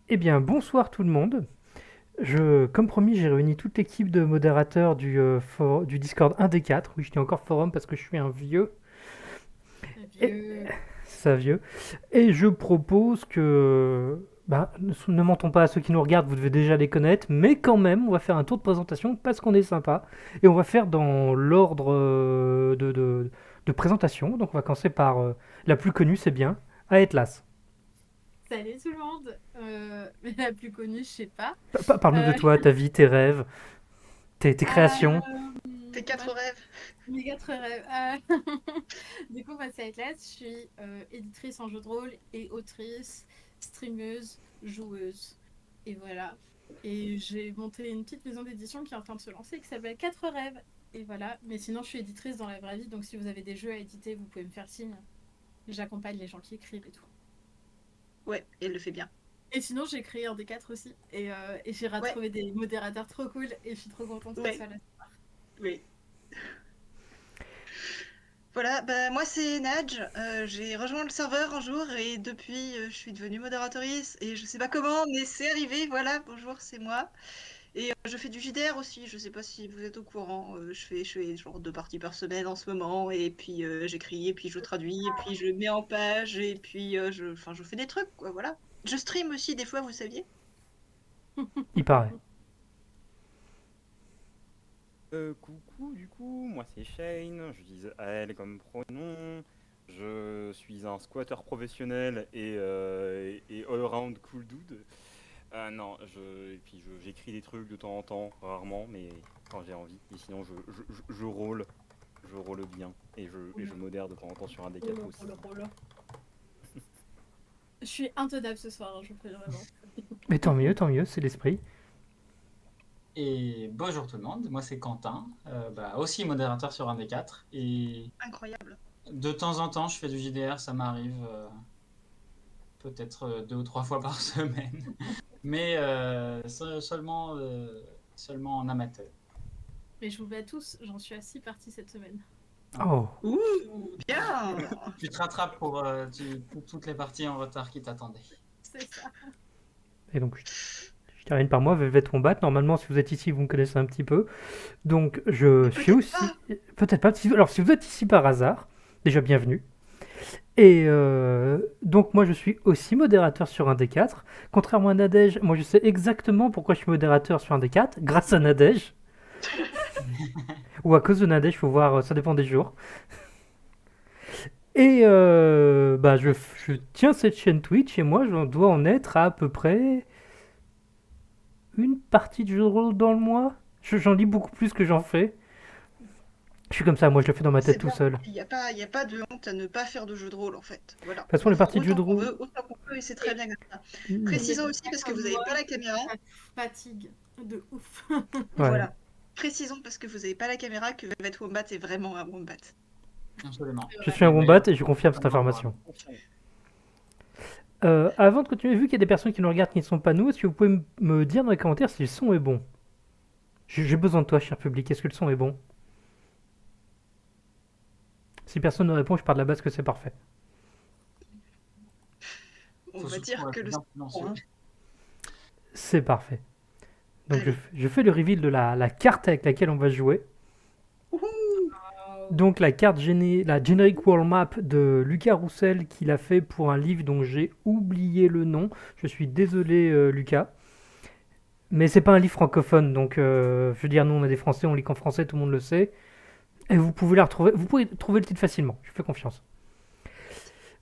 Eh bien, bonsoir tout le monde. Comme promis, j'ai réuni toute l'équipe de modérateurs du Discord 1D4. Oui, je dis encore forum parce que je suis un vieux, et, Vieux. ça vieux. Et je propose que, ne mentons pas à ceux qui nous regardent, vous devez déjà les connaître, mais quand même, on va faire un tour de présentation parce qu'on est sympa. Et on va faire dans l'ordre de présentation. Donc on va commencer par la plus connue, c'est bien, Aetlas. Salut tout le monde. Mais la plus connue, je sais pas. Parle-nous de Euh, toi, ta vie, tes rêves, tes créations. euh, Tes moi, quatre rêves. mes quatre rêves. Du coup, moi, c'est Atlas. Je suis éditrice en jeu de rôle et autrice, streameuse, joueuse. Et voilà. Et j'ai monté une petite maison d'édition qui est en train de se lancer qui s'appelle Quatre rêves. Et voilà. Mais sinon, je suis éditrice dans la vraie vie. Donc, si vous avez des jeux à éditer, vous pouvez me faire signe. J'accompagne les gens qui écrivent et tout. Ouais, elle le fait bien. Et sinon, j'ai créé un D4 aussi. Et j'ai Ouais, retrouvé des modérateurs trop cool. Et je suis trop contente qu'ils ouais, soient là. oui. Voilà, bah moi c'est Nadj. J'ai rejoint le serveur un jour et depuis je suis devenue modératrice et je sais pas comment, mais c'est arrivé. Voilà, bonjour, c'est moi. Et je fais du JDR aussi. Je sais pas si vous êtes au courant. Je fais genre 2 parties par semaine en ce moment et puis j'écris et puis je traduis et puis je mets en page et puis je fais des trucs quoi. Voilà. Je stream aussi des fois, vous saviez? Il paraît. Coucou, du coup, moi c'est Shane, j'utilise AL comme pronom, je suis un squatter professionnel et all-around cool dude. Non, j'écris des trucs de temps en temps, rarement, mais quand j'ai envie. Et sinon, je rôle bien et je modère de temps en temps sur un des quatre aussi. Je suis intenable ce soir, hein, je vous prie vraiment. Mais tant mieux, c'est l'esprit. Et bonjour tout le monde, moi c'est Quentin, aussi modérateur sur un des quatre. Et Incroyable. de temps en temps, je fais du JDR, ça m'arrive peut-être 2 ou 3 fois par semaine, mais seulement en amateur. Mais je vous bats tous, j'en suis à 6 parties cette semaine. Oh, Ouh, bien. Tu te rattrapes pour toutes les parties en retard qui t'attendaient. C'est ça. et donc je termine par moi, Velvet Combat. Normalement, si vous êtes ici, vous me connaissez un petit peu. Donc je Mais suis peut-être aussi. pas. Peut-être pas. Alors si vous êtes ici par hasard, déjà bienvenue. Et donc moi je suis aussi modérateur sur un des quatre. Contrairement à Nadège, moi je sais exactement pourquoi je suis modérateur sur un des quatre, grâce à Nadège. Ou à cause de Nadège, faut voir, ça dépend des jours. Et je tiens cette chaîne Twitch et moi je dois en être à peu près une partie de jeu de rôle dans le mois. J'en lis beaucoup plus que j'en fais. Je suis comme ça, moi je le fais dans ma tête C'est tout bien. seul. Il y a pas de honte à ne pas faire de jeu de rôle en fait. De Voilà. toute façon, On les en fait parties de jeu de autant qu'on rôle. veut, autant qu'on peut et c'est très Et, bien comme ça. et Hmm, n'êtes Précisons aussi pas parce que comme vous n'avez moi, pas la caméra. ça fatigue de ouf. ouais. Voilà. Précisons parce que vous n'avez pas la caméra que Velvet Wombat est vraiment un wombat. Absolument. C'est Je vrai. suis un Le wombat meilleur. et je confirme cette information. Avant de continuer, vu qu'il y a des personnes qui nous regardent qui ne sont pas nous, est-ce que vous pouvez me dire dans les commentaires si le son est bon? J'ai besoin de toi, cher public. Est-ce que le son est bon? Si personne ne répond, je pars de la base que c'est parfait. On Faut va surtout dire que être le bien son, silencieux. hein. C'est parfait. Donc Allez. je fais le reveal de la carte avec laquelle on va jouer. Ouhou. Waouh. Donc la Generic World Map de Lucas Roussel qu'il a fait pour un livre dont j'ai oublié le nom. Je suis désolé Lucas. Mais c'est pas un livre francophone, donc je veux dire, nous on a des Français, on lit qu'en français, tout le monde le sait. Et vous pouvez la retrouver, vous pouvez trouver le titre facilement, je fais confiance.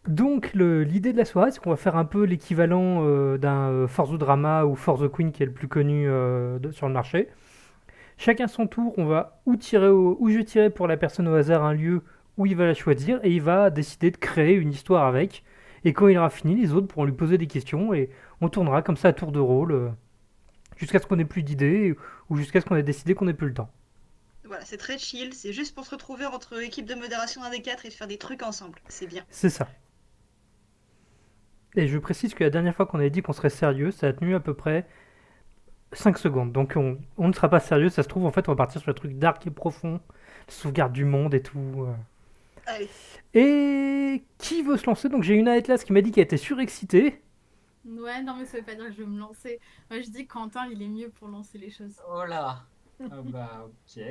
Donc l'idée de la soirée, c'est qu'on va faire un peu l'équivalent d'un Force the Drama ou Force the Queen qui est le plus connu sur le marché. Chacun son tour, on va ou je vais tirer pour la personne au hasard un lieu où il va la choisir et il va décider de créer une histoire avec. Et quand il aura fini, les autres pourront lui poser des questions et on tournera comme ça à tour de rôle jusqu'à ce qu'on ait plus d'idées ou jusqu'à ce qu'on ait décidé qu'on ait plus le temps. Voilà, c'est très chill. C'est juste pour se retrouver entre équipe de modération 1 des 4 et de faire des trucs ensemble. C'est bien. C'est ça. Et je précise que la dernière fois qu'on avait dit qu'on serait sérieux, ça a tenu à peu près 5 secondes. Donc on ne sera pas sérieux, ça se trouve en fait on va partir sur le truc dark et profond, la sauvegarde du monde et tout. Allez. Et qui veut se lancer? Donc j'ai une Atlas qui m'a dit qu'elle était surexcitée. Ouais, non, mais ça veut pas dire que je vais me lancer. Moi, je dis Quentin, il est mieux pour lancer les choses. Oh là! Bah, ok.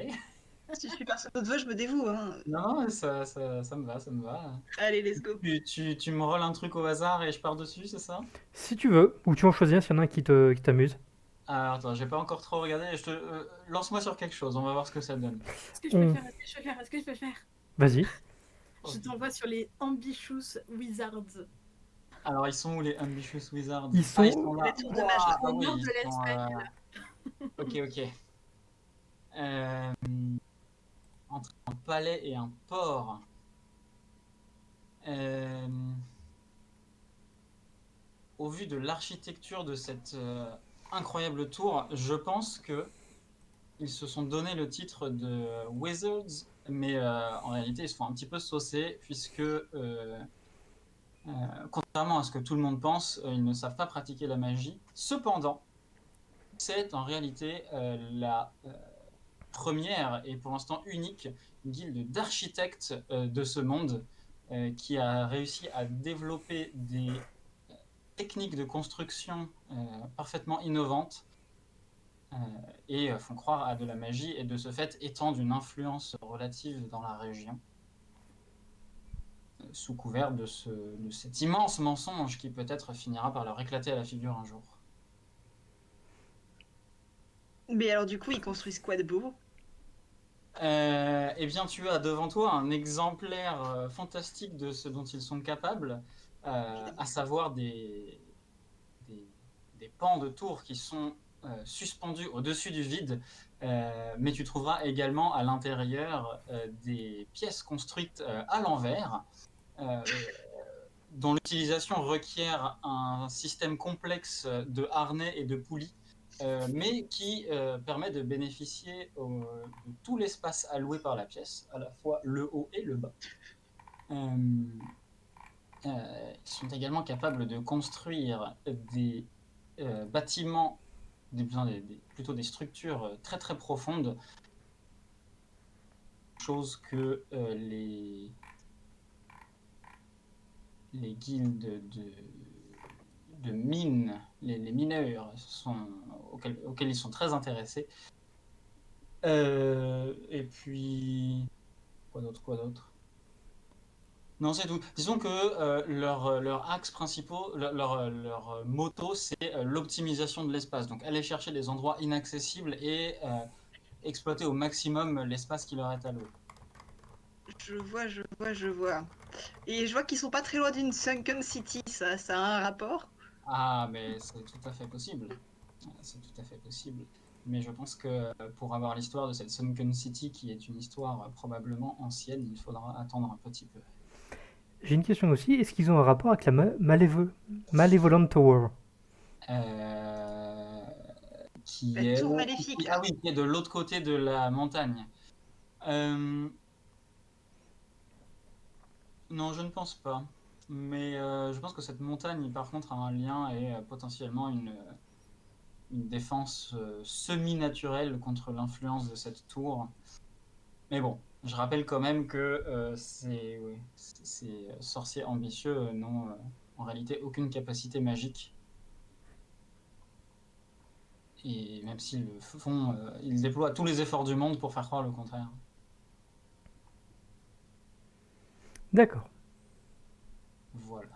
Si je suis personne d'autre veut, je me dévoue. Hein. Non, ça me va, ça me va. Allez, let's go. Tu me rolls un truc au hasard et je pars dessus, c'est ça? Si tu veux, ou tu en choisis un s'il y en a un qui t'amuse. Alors, attends, j'ai pas encore trop regardé. Lance-moi sur quelque chose, on va voir ce que ça donne. Est-ce que je peux On... faire? Est-ce que je peux faire? Est-ce que je peux faire? Vas-y. Je t'envoie sur les Ambitious Wizards. Alors, ils sont où les Ambitious Wizards? Ils Ah, ils sont... sont La là. tour de Ouah, mage, là. ah Au oui, nord de ils sont. l'Espagne. Ok, ok. Entre un palais et un port. Euh, Au vu de l'architecture de cette incroyable tour, je pense que ils se sont donné le titre de Wizards, mais en réalité, ils se font un petit peu saucer, puisque, contrairement à ce que tout le monde pense, ils ne savent pas pratiquer la magie. Cependant, c'est en réalité la première et pour l'instant unique guilde d'architectes de ce monde qui a réussi à développer des techniques de construction parfaitement innovantes et font croire à de la magie et de ce fait étendent une influence relative dans la région sous couvert de cet immense mensonge qui peut-être finira par leur éclater à la figure un jour. Mais alors, du coup, ils construisent quoi de beau? Eh bien, tu as devant toi un exemplaire fantastique de ce dont ils sont capables, à savoir des, des pans de tours qui sont suspendus au-dessus du vide, mais tu trouveras également à l'intérieur des pièces construites à l'envers, euh, dont l'utilisation requiert un système complexe de harnais et de poulies, mais qui permet de bénéficier de tout l'espace alloué par la pièce, à la fois le haut et le bas. Ils sont également capables de construire des bâtiments, plutôt des structures très très profondes, chose que les guildes de mines, les mineurs auxquels ils sont très intéressés. Et puis, quoi d'autre? Non, c'est tout. Disons que leur axe principal, leur motto, c'est l'optimisation de l'espace. Donc, aller chercher des endroits inaccessibles et exploiter au maximum l'espace qui leur est alloué. Je vois, je vois, je vois. Et je vois qu'ils sont pas très loin d'une Sunken City, ça a un rapport? Ah, mais c'est tout à fait possible. C'est tout à fait possible. Mais je pense que pour avoir l'histoire de cette Sunken City, qui est une histoire probablement ancienne, il faudra attendre un petit peu. J'ai une question aussi. Est-ce qu'ils ont un rapport avec la Malevolent Tower? Euh, La qui est... tour maléfique, Ah là. oui, qui est de l'autre côté de la montagne. Non, je ne pense pas. Mais je pense que cette montagne, par contre, a un lien et potentiellement une défense semi-naturelle contre l'influence de cette tour. Mais bon, je rappelle quand même que ces sorciers ambitieux n'ont en réalité aucune capacité magique. Et même s'ils le font, ils déploient tous les efforts du monde pour faire croire le contraire. D'accord. Voilà.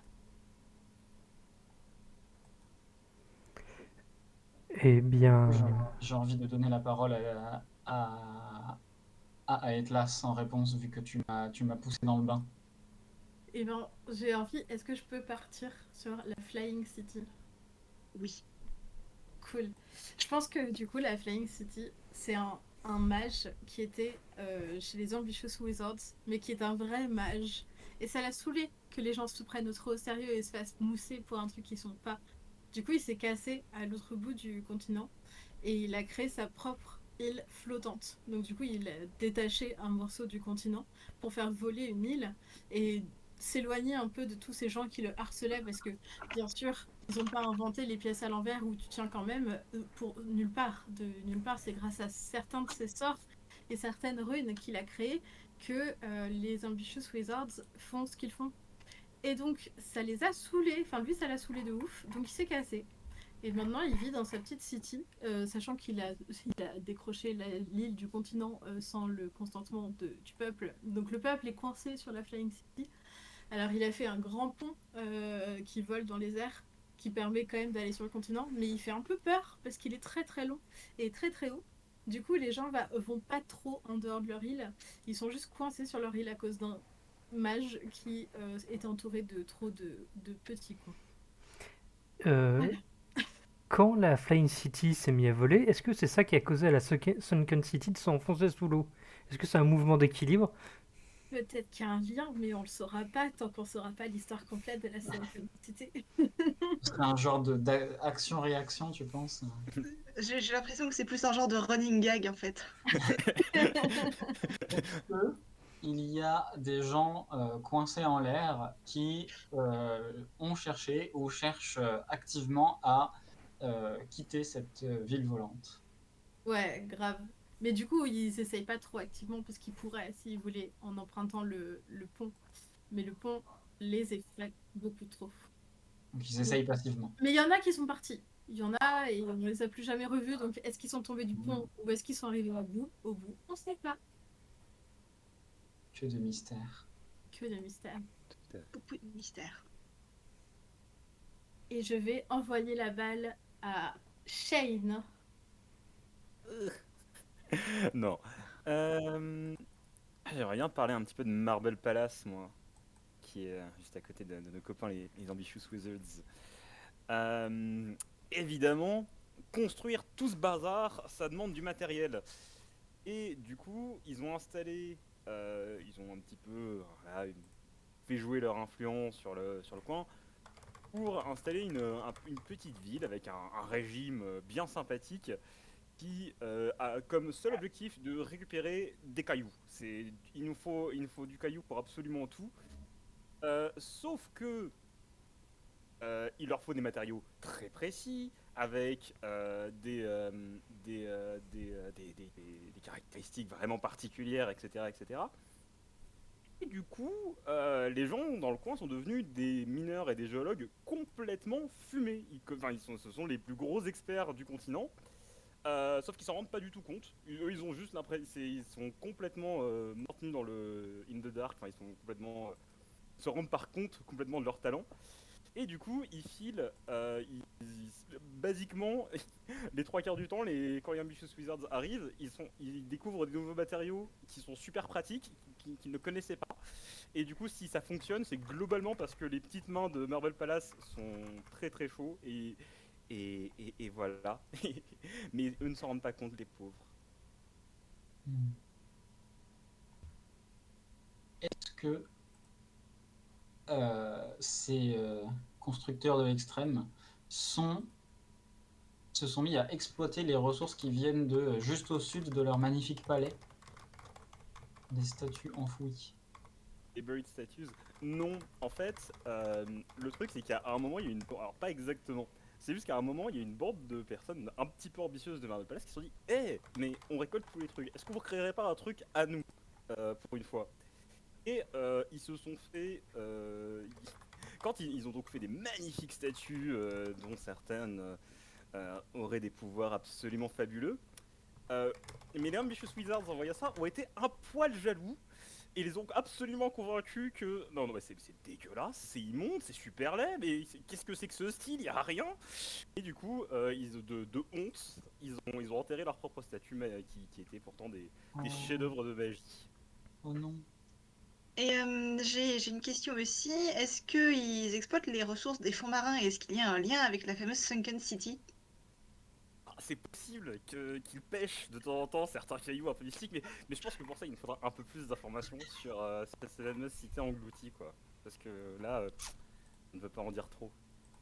Eh bien... J'ai envie de donner la parole à Atlas en réponse, vu que tu m'as poussé dans le bain. Et ben, j'ai envie. Est-ce que je peux partir sur la Flying City? Oui. Cool. Je pense que du coup, la Flying City, c'est un mage qui était chez les Ambitious Wizards, mais qui est un vrai mage. Et ça l'a saoulé que les gens se prennent trop au sérieux et se fassent mousser pour un truc qu'ils sont pas. Du coup, il s'est cassé à l'autre bout du continent et il a créé sa propre île flottante. Donc du coup, il a détaché un morceau du continent pour faire voler une île et s'éloigner un peu de tous ces gens qui le harcelaient parce que, bien sûr, ils n'ont pas inventé les pièces à l'envers où tu tiens quand même pour nulle part. De nulle part, c'est grâce à certains de ses sorts et certaines runes qu'il a créées que les Ambitious Wizards font ce qu'ils font. Et donc, ça les a saoulés. Enfin, lui, ça l'a saoulé de ouf. Donc, il s'est cassé. Et maintenant, il vit dans sa petite city, sachant qu'il a décroché l'île du continent sans le consentement du peuple. Donc, le peuple est coincé sur la Flying City. Alors, il a fait un grand pont qui vole dans les airs, qui permet quand même d'aller sur le continent. Mais il fait un peu peur parce qu'il est très très long et très très haut. Du coup, les gens vont pas trop en dehors de leur île. Ils sont juste coincés sur leur île à cause d'un mage qui est entouré de trop de petits coins. Euh, Quand la Flying City s'est mise à voler, est-ce que c'est ça qui a causé à la Sunken City de s'enfoncer sous l'eau? Est-ce que c'est un mouvement d'équilibre? Peut-être qu'il y a un lien, mais on le saura pas tant qu'on saura pas l'histoire complète de la synchronicité. Ce serait un genre d'action-réaction, tu penses? J'ai l'impression que c'est plus un genre de running gag en fait. Il y a des gens coincés en l'air qui ont cherché ou cherchent activement à quitter cette ville volante. Ouais, grave. Mais du coup, ils essayent pas trop activement parce qu'ils pourraient s'ils voulaient en empruntant le pont. Mais le pont les effraie beaucoup trop. Donc ils essayent passivement. Mais il y en a qui sont partis. Il y en a et on ne les a plus jamais revus. Donc est-ce qu'ils sont tombés du pont ou est-ce qu'ils sont arrivés au bout? On ne sait pas. Que de mystère. Que de mystère. Beaucoup de mystère. Et je vais envoyer la balle à Shane. Non. J'aimerais bien parler un petit peu de Marble Palace, moi, qui est juste à côté de nos copains, les Ambitious Wizards. Évidemment, construire tout ce bazar, ça demande du matériel. Et du coup, ils ont installé, ils ont un petit peu voilà, fait jouer leur influence sur le coin pour installer une petite ville avec un régime bien sympathique qui a comme seul objectif de récupérer des cailloux. Il nous faut du caillou pour absolument tout. Sauf que il leur faut des matériaux très précis, avec des caractéristiques vraiment particulières, etc. etc. Et du coup, les gens dans le coin sont devenus des mineurs et des géologues complètement fumés. Ce sont les plus gros experts du continent. Sauf qu'ils s'en rendent pas du tout compte. Eux, ils ont juste l'impression, ils sont complètement maintenus dans le in the dark. Enfin, ils sont complètement, se rendent par compte complètement de leur talent. Et du coup, ils filent, basiquement, les trois quarts du temps, quand les Ambitious Wizards arrivent, ils découvrent des nouveaux matériaux qui sont super pratiques, qu'ils ne connaissaient pas. Et du coup, si ça fonctionne, c'est globalement parce que les petites mains de Marble Palace sont très très chauds et voilà. Mais eux ne s'en rendent pas compte, les pauvres. Est-ce que ces constructeurs de l'extrême se sont mis à exploiter les ressources qui viennent de juste au sud de leur magnifique palais? Des statues enfouies. Les Buried Statues, non. En fait, le truc, c'est qu'à un moment, il y a une... Alors, pas exactement. C'est juste qu'à un moment, il y a une bande de personnes un petit peu ambitieuses de Marble Palace qui se sont dit « Eh, mais on récolte tous les trucs. Est-ce que vous créerez pas un truc à nous pour une fois ?» Et ils se sont fait... Quand ils ont donc fait des magnifiques statues, dont certaines auraient des pouvoirs absolument fabuleux, mais les Ambitious Wizards, en voyant ça, ont été un poil jaloux et les ont absolument convaincus que non, c'est dégueulasse, c'est immonde, c'est super laid, mais qu'est-ce que c'est que ce style? Y a rien. Et du coup, de honte, ils ont enterré leur propre statue qui étaient pourtant des chefs-d'œuvre de magie. Oh non. Et j'ai une question aussi. Est-ce qu'ils exploitent les ressources des fonds marins et est-ce qu'il y a un lien avec la fameuse Sunken City? C'est possible qu'ils pêchent de temps en temps certains cailloux un peu mystiques, mais je pense que pour ça il nous faudra un peu plus d'informations sur cette fameuse cité engloutie, quoi. Parce que là, on ne veut pas en dire trop.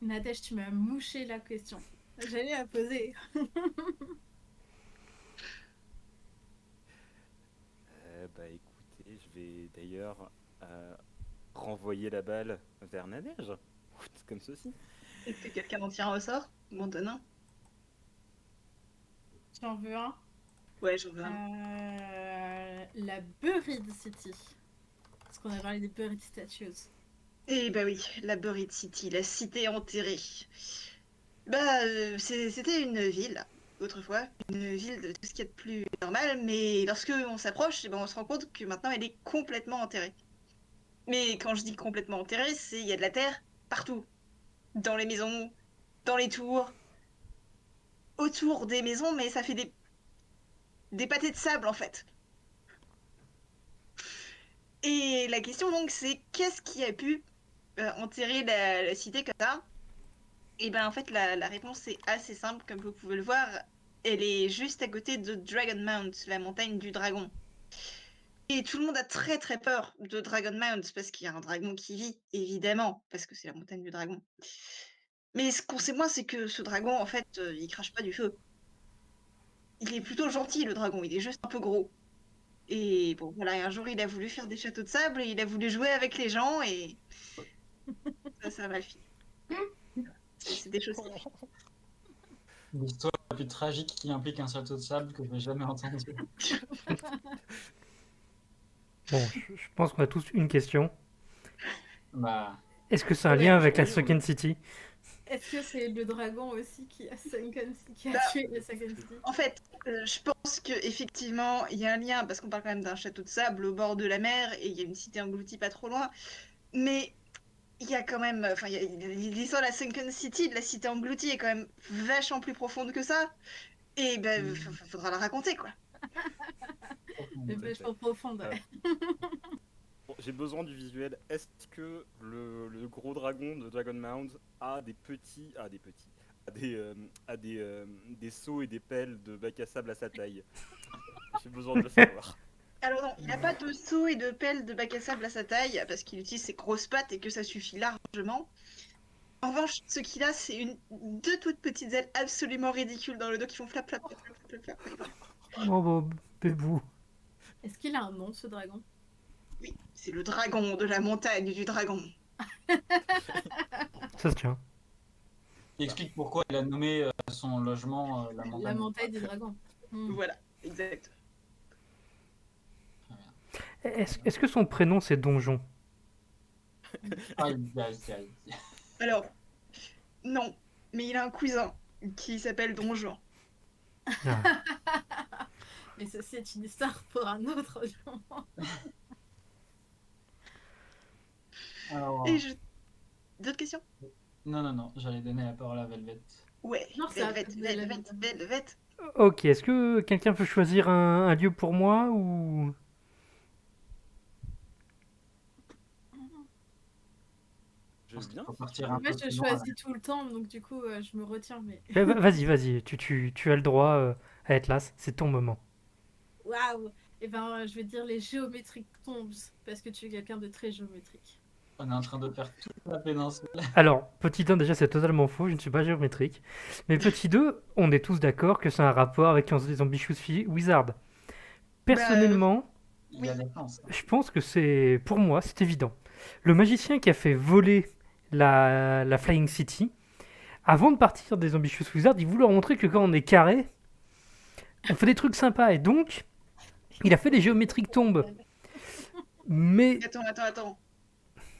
Nadège, tu m'as mouché la question. J'allais la poser. Bah écoutez, je vais d'ailleurs renvoyer la balle vers Nadège, comme ceci. Est-ce que quelqu'un en tire un au sort? Bon, donne un. J'en veux un. Ouais, j'en veux un. La Buried City. Parce qu'on a parlé des Buried Statues. Eh bah oui, la Buried City, la cité enterrée. C'était une ville, autrefois, une ville de tout ce qu'il y a de plus normal, mais lorsque on s'approche, eh ben, on se rend compte que maintenant elle est complètement enterrée. Mais quand je dis complètement enterrée, c'est il y a de la terre partout. Dans les maisons, dans les tours, autour des maisons, mais ça fait des pâtés de sable en fait. Et la question donc c'est qu'est-ce qui a pu enterrer la cité comme ça? Et ben en fait la réponse est assez simple comme vous pouvez le voir. Elle est juste à côté de Dragon Mount, la montagne du dragon. Et tout le monde a très très peur de Dragon Mount parce qu'il y a un dragon qui vit, évidemment, parce que c'est la montagne du dragon. Mais ce qu'on sait moins, c'est que ce dragon, en fait, il crache pas du feu. Il est plutôt gentil, le dragon, il est juste un peu gros. Et bon, voilà, un jour, il a voulu faire des châteaux de sable, et il a voulu jouer avec les gens, et ça a mal fini. C'est des choses. L'histoire la plus tragique qui implique un château de sable que j'ai jamais entendu. Bon, je pense qu'on a tous une question. Bah, Est-ce que c'est un Ouais, lien avec la oui, Sunken City? Est-ce que c'est le dragon aussi qui a Bah, tué les Sunken City? En fait, je pense qu'effectivement, il y a un lien, parce qu'on parle quand même d'un château de sable au bord de la mer, et il y a une cité engloutie pas trop loin. Mais il y a quand même, enfin, l'histoire de la Sunken City, de la cité engloutie, est quand même vachement plus profonde que ça. Et ben, faudra la raconter, quoi. Les vachement profondes. Ah. Bon, j'ai besoin du visuel. Est-ce que le gros dragon de Dragon Mound a des petits, des seaux et des pelles de bac à sable à sa taille? J'ai besoin de le savoir. Alors non, il n'a pas de seau et de pelle de bac à sable à sa taille, parce qu'il utilise ses grosses pattes et que ça suffit largement. En revanche, ce qu'il a, c'est deux toutes petites ailes absolument ridicules dans le dos qui font flap, flap, flap, flap, flap, flap. Oh, bah, bébou. Est-ce qu'il a un nom, ce dragon? Oui, c'est le dragon de la montagne du dragon. Ça se tient. qui explique pourquoi il a nommé son logement la La montagne. montagne des dragons. Voilà, exact. Est-ce que son prénom c'est Donjon? Aïe, aïe, aïe. Alors, non, mais il a un cousin qui s'appelle Donjon. Ah. Mais ceci est une histoire pour un autre jour. Alors, Et je... D'autres questions? non, j'allais donner la parole à Velvet. Ouais, Non, c'est Velvet, Velvet, Velvet. Ok, est-ce que quelqu'un peut choisir un lieu pour moi ou... Je veux bien. Faut partir un Moi, peu je plus loin, choisis tout le temps, donc du coup, je me retiens. Mais Vas-y, tu as le droit à être là, c'est ton moment. waouh! Et ben, je vais dire les géométriques tombes parce que tu es quelqu'un de très géométrique. on est en train de faire toute la péninsule. Alors, petit 1, déjà c'est totalement faux, je ne suis pas géométrique. Mais petit 2, on est tous d'accord que c'est un rapport avec les Ambitious Wizards. Personnellement, Il y a des chances. je pense que c'est, pour moi, c'est évident. Le magicien qui a fait voler la Flying City, avant de partir des Ambitious Wizards, il voulait leur montrer que quand on est carré, on fait des trucs sympas. Et donc, il a fait les géométriques tombes. Mais, Attends.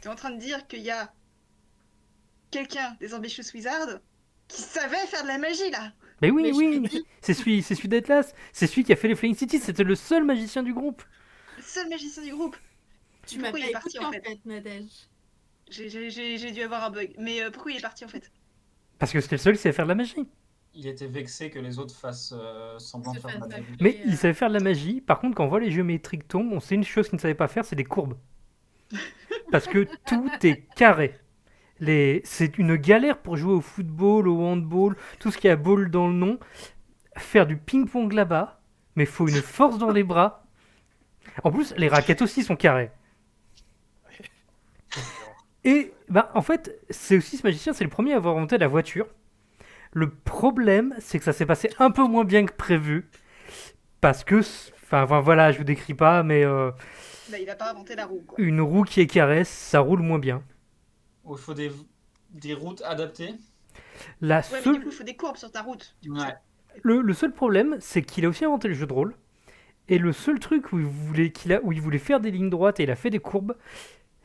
T'es en train de dire qu'il y a quelqu'un des Ambitious Wizards qui savait faire de la magie, là? mais oui, Mais je oui, te dis- c'est celui d'Atlas. C'est celui qui a fait les Flying City. C'était le seul magicien du groupe. Le seul magicien du groupe. Tu m'as Pourquoi pas il est parti, écouté en en fait? fait, Nadège. J'ai dû avoir un bug. Mais pourquoi il est parti, en fait? Parce que c'était le seul qui savait faire de la magie. Il était vexé que les autres fassent semblant de Se faire de la fasse magie. appeler, Mais il savait faire de la magie. Par contre, quand on voit les géométriques tombes, on sait une chose qu'il ne savait pas faire, c'est des courbes. Parce que tout est carré. C'est une galère pour jouer au football, au handball, tout ce qui a ball dans le nom. Faire du ping-pong là-bas, mais il faut une force dans les bras. En plus, les raquettes aussi sont carrées. Et bah, en fait, c'est aussi ce magicien, c'est le premier à avoir inventé la voiture. Le problème, c'est que ça s'est passé un peu moins bien que prévu. Parce que, enfin voilà, je vous décris pas, mais Bah, il a pas inventé la roue, quoi. une roue qui est carrée, ça roule moins bien. Où il faut des routes adaptées. La Ouais, mais seule, du coup, il faut des courbes sur ta route. Ouais. le seul problème, c'est qu'il a aussi inventé le jeu de rôle. Et le seul truc où il voulait faire des lignes droites et il a fait des courbes,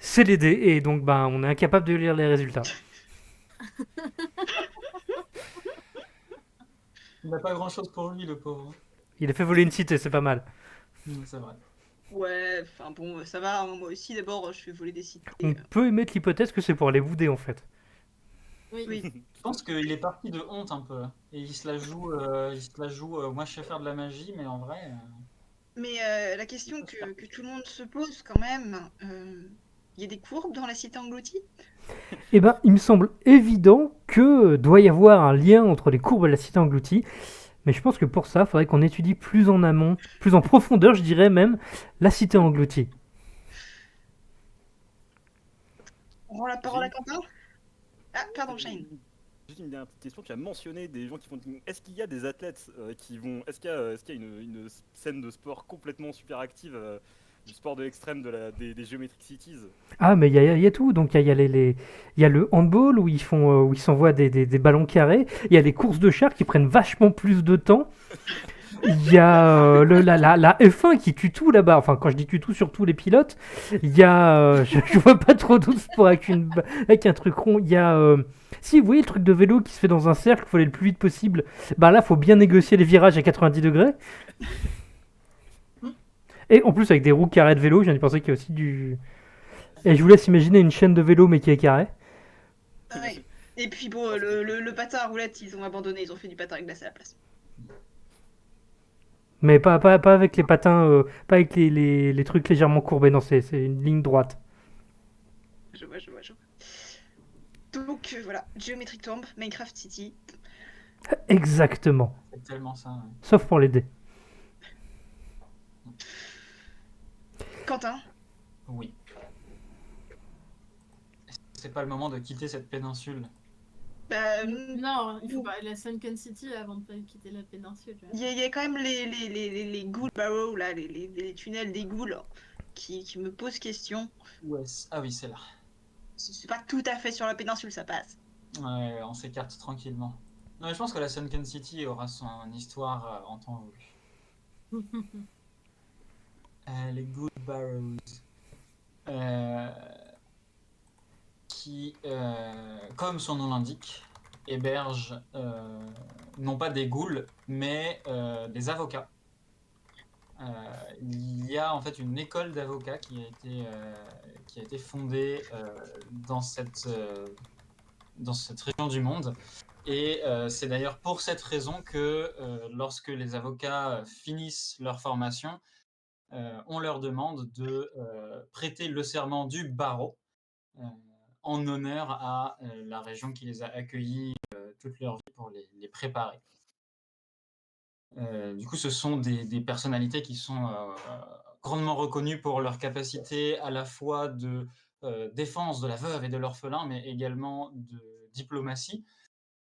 C'est les dés, et donc ben, on est incapable de lire les résultats. Il n'a pas grand-chose pour lui, le pauvre. Il a fait voler une cité, c'est pas mal. C'est vrai. Ouais, enfin bon, ça va, hein, moi aussi d'abord je fais voler des cités. On peut émettre l'hypothèse que c'est pour aller bouder en fait. Oui. Oui. Je pense qu'il est parti de honte un peu. Et il se la joue, moi je sais faire de la magie, mais en vrai. Mais la question C'est pas super. que tout le monde se pose quand même, il y a des courbes dans la cité engloutie? Eh ben, il me semble évident que doit y avoir un lien entre les courbes et la cité engloutie, mais je pense que pour ça, il faudrait qu'on étudie plus en amont, plus en profondeur, je dirais même, la cité engloutie. On rend la J'ai parole à une, Quentin? Ah, pardon, j'ai Shane. juste une dernière petite question. Tu as mentionné des gens qui font. Est-ce qu'il y a des athlètes qui vont. Est-ce qu'il y a une scène de sport complètement super active du sport de l'extrême des Geometric Cities? Ah, mais il y a tout. Donc, il y a le handball où où ils s'envoient des ballons carrés. Il y a les courses de chars qui prennent vachement plus de temps. Il y a la F1 qui tue tout là-bas. Enfin, quand je dis tue tout, surtout les pilotes. Il y a. Je vois pas trop d'autres sports avec un truc rond. Il y a. Si, vous voyez le truc de vélo qui se fait dans un cercle, il faut aller le plus vite possible. Bah là, faut bien négocier les virages à 90 degrés. Et en plus, avec des roues carrées de vélo, je viens de penser qu'il y a aussi du. Et je vous laisse imaginer une chaîne de vélo, mais qui est carrée. Ouais. Et puis bon, le patin à roulettes, ils ont abandonné, ils ont fait du patin à glace à la place. Mais pas avec les patins, pas avec les trucs légèrement courbés. Non, c'est une ligne droite. Je vois, je vois, je vois. Donc voilà, Geometric Tomb, Minecraft City. Exactement. C'est tellement ça. Ouais. Sauf pour les dés. Quentin? Oui. C'est pas le moment de quitter cette péninsule. Bah, Non, il faut parler de la Sunken City avant de quitter la péninsule. il y a quand même les ghoul barrows, là, les tunnels des ghouls qui me posent question. Ah oui, c'est là. C'est pas tout à fait sur la péninsule, ça passe. Ouais, on s'écarte tranquillement. Non, mais je pense que la Sunken City aura son histoire en temps voulu. Les Good Barrows. Qui, comme son nom l'indique, hébergent non pas des ghouls, mais des avocats. Il y a en fait une école d'avocats qui a été fondée dans cette région du monde. Et c'est d'ailleurs pour cette raison que lorsque les avocats finissent leur formation, on leur demande de prêter le serment du barreau en honneur à la région qui les a accueillis toute leur vie pour les préparer. Du coup, ce sont des personnalités qui sont grandement reconnues pour leur capacité à la fois de défense de la veuve et de l'orphelin, mais également de diplomatie.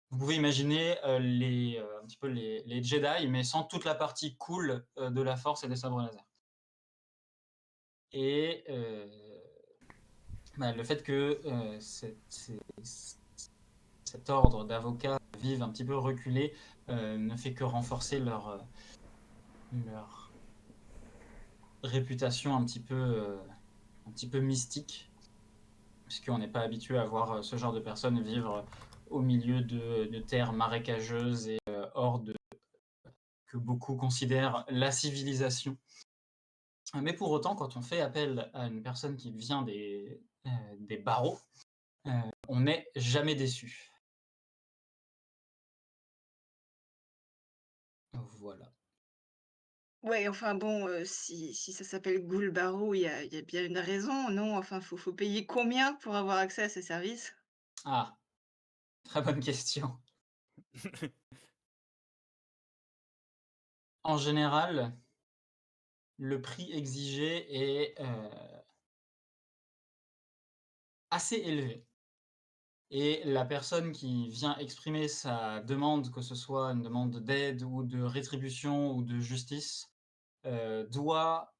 Vous pouvez imaginer un petit peu les Jedi, mais sans toute la partie cool de la Force et des sabres laser. Et le fait que cet ordre d'avocats vive un petit peu reculé ne fait que renforcer leur réputation un petit peu mystique, puisqu'on n'est pas habitué à voir ce genre de personnes vivre au milieu de terres marécageuses et hors de que beaucoup considèrent la civilisation. Mais pour autant, quand on fait appel à une personne qui vient des barreaux, on n'est jamais déçu. Voilà. Ouais, enfin bon, si ça s'appelle Ghoul Barrow, il y a bien une raison, non? Enfin, faut payer combien pour avoir accès à ces services? Ah, très bonne question. En général, le prix exigé est assez élevé. Et la personne qui vient exprimer sa demande, que ce soit une demande d'aide ou de rétribution ou de justice, doit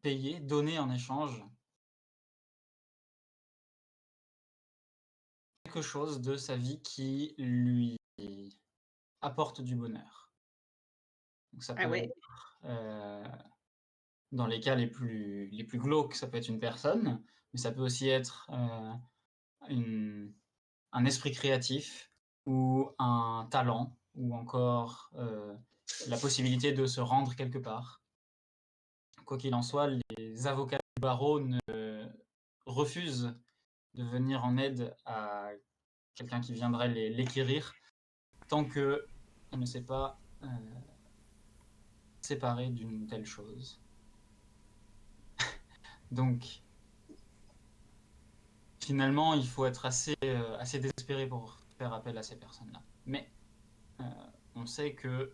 payer, donner en échange quelque chose de sa vie qui lui apporte du bonheur. Donc ça Ah peut ouais? être dans les cas les plus glauques, ça peut être une personne, mais ça peut aussi être un esprit créatif ou un talent ou encore la possibilité de se rendre quelque part. Quoi qu'il en soit, les avocats du barreau refusent de venir en aide à quelqu'un qui viendrait l'équérir tant qu'il ne s'est pas séparé d'une telle chose. Donc, finalement, il faut être assez désespéré pour faire appel à ces personnes-là. Mais on sait que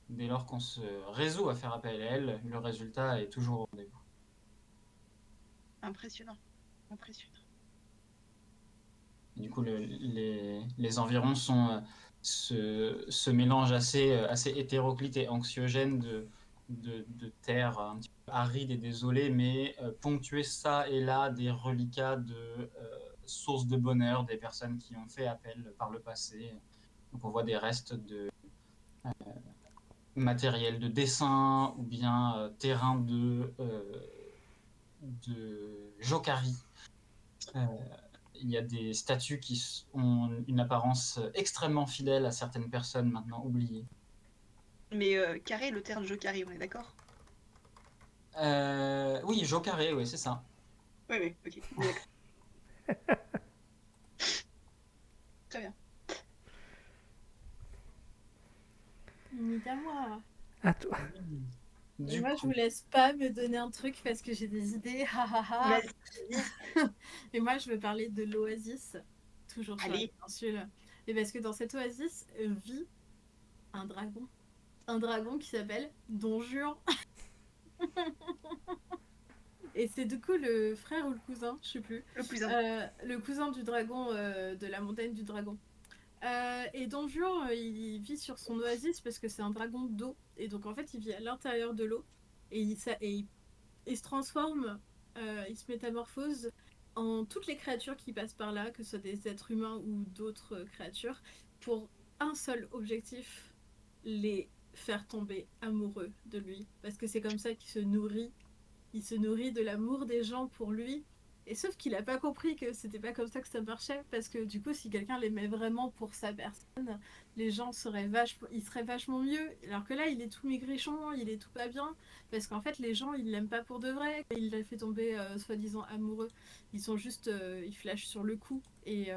dès lors qu'on se résout à faire appel à elles, le résultat est toujours au rendez-vous. Impressionnant. Impressionnant. Du coup, les environs sont ce mélange assez hétéroclite et anxiogène de terre un petit peu aride et désolée, mais ponctué ça et là des reliquats de sources de bonheur, des personnes qui ont fait appel par le passé. Donc on voit des restes de matériel de dessin ou bien terrain de jokari. Il y a des statues qui ont une apparence extrêmement fidèle à certaines personnes maintenant oubliées. Mais carré, le terme jeu carré, on est d'accord? Oui, jokaré, oui, c'est ça. Oui, oui, ok, on est d'accord. Très bien. Évidemment. À toi. Et Du moi, je coup, vous laisse pas me donner un truc parce que j'ai des idées. Ha ha ha. Vas-y, Et moi, je veux parler de l'oasis, toujours sur la allez. péninsule. Et parce que dans cette oasis vit un dragon. Un dragon qui s'appelle Don Juan. Et c'est du coup le frère ou le cousin, je sais plus. Le cousin. Le cousin du dragon de la montagne du dragon. Et Don Juan, il vit sur son oasis parce que c'est un dragon d'eau. Et donc en fait, il vit à l'intérieur de l'eau. Et il se transforme, il se métamorphose en toutes les créatures qui passent par là, que ce soit des êtres humains ou d'autres créatures, pour un seul objectif, les faire tomber amoureux de lui. Parce que c'est comme ça qu'il se nourrit. Il se nourrit de l'amour des gens pour lui. Et sauf qu'il n'a pas compris que c'était pas comme ça que ça marchait, parce que du coup, si quelqu'un l'aimait vraiment pour sa personne, les gens ils seraient vachement mieux. Alors que là, il est tout maigrichon, il est tout pas bien, parce qu'en fait, les gens, ils l'aiment pas pour de vrai. Il l'a fait tomber soi-disant amoureux. Ils sont juste, ils flashent sur le coup. Et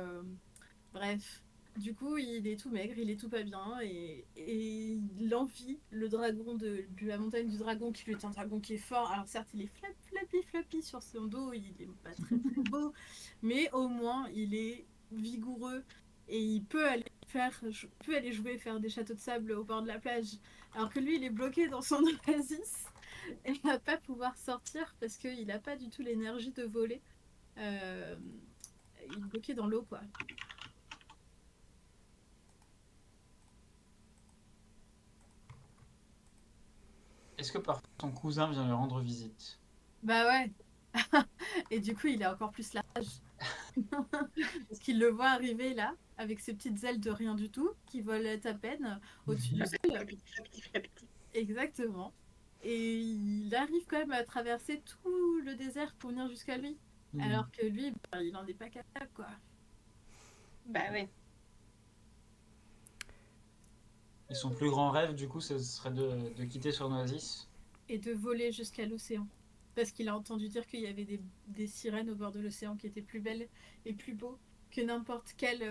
bref. Du coup, il est tout maigre, il est tout pas bien, et il envie le dragon de la montagne du dragon, qui lui est un dragon qui est fort. Alors certes, il est flappy sur son dos, il est pas très très beau, mais au moins il est vigoureux et il peut aller jouer, faire des châteaux de sable au bord de la plage. Alors que lui, il est bloqué dans son oasis et il va pas pouvoir sortir parce qu'il a pas du tout l'énergie de voler. Euh, il est bloqué dans l'eau, quoi. est-ce que parfois son cousin vient lui rendre visite? Bah ouais. Et du coup, il a encore plus la rage. Parce qu'il le voit arriver là, avec ses petites ailes de rien du tout, qui volent à peine au-dessus du sol. Flappy. Exactement. Et il arrive quand même à traverser tout le désert pour venir jusqu'à lui. Alors que lui, bah, il en est pas capable, quoi. Bah ouais. Et son plus grand rêve, du coup, ce serait de quitter son oasis. Et de voler jusqu'à l'océan. Parce qu'il a entendu dire qu'il y avait des sirènes au bord de l'océan qui étaient plus belles et plus beaux que n'importe quel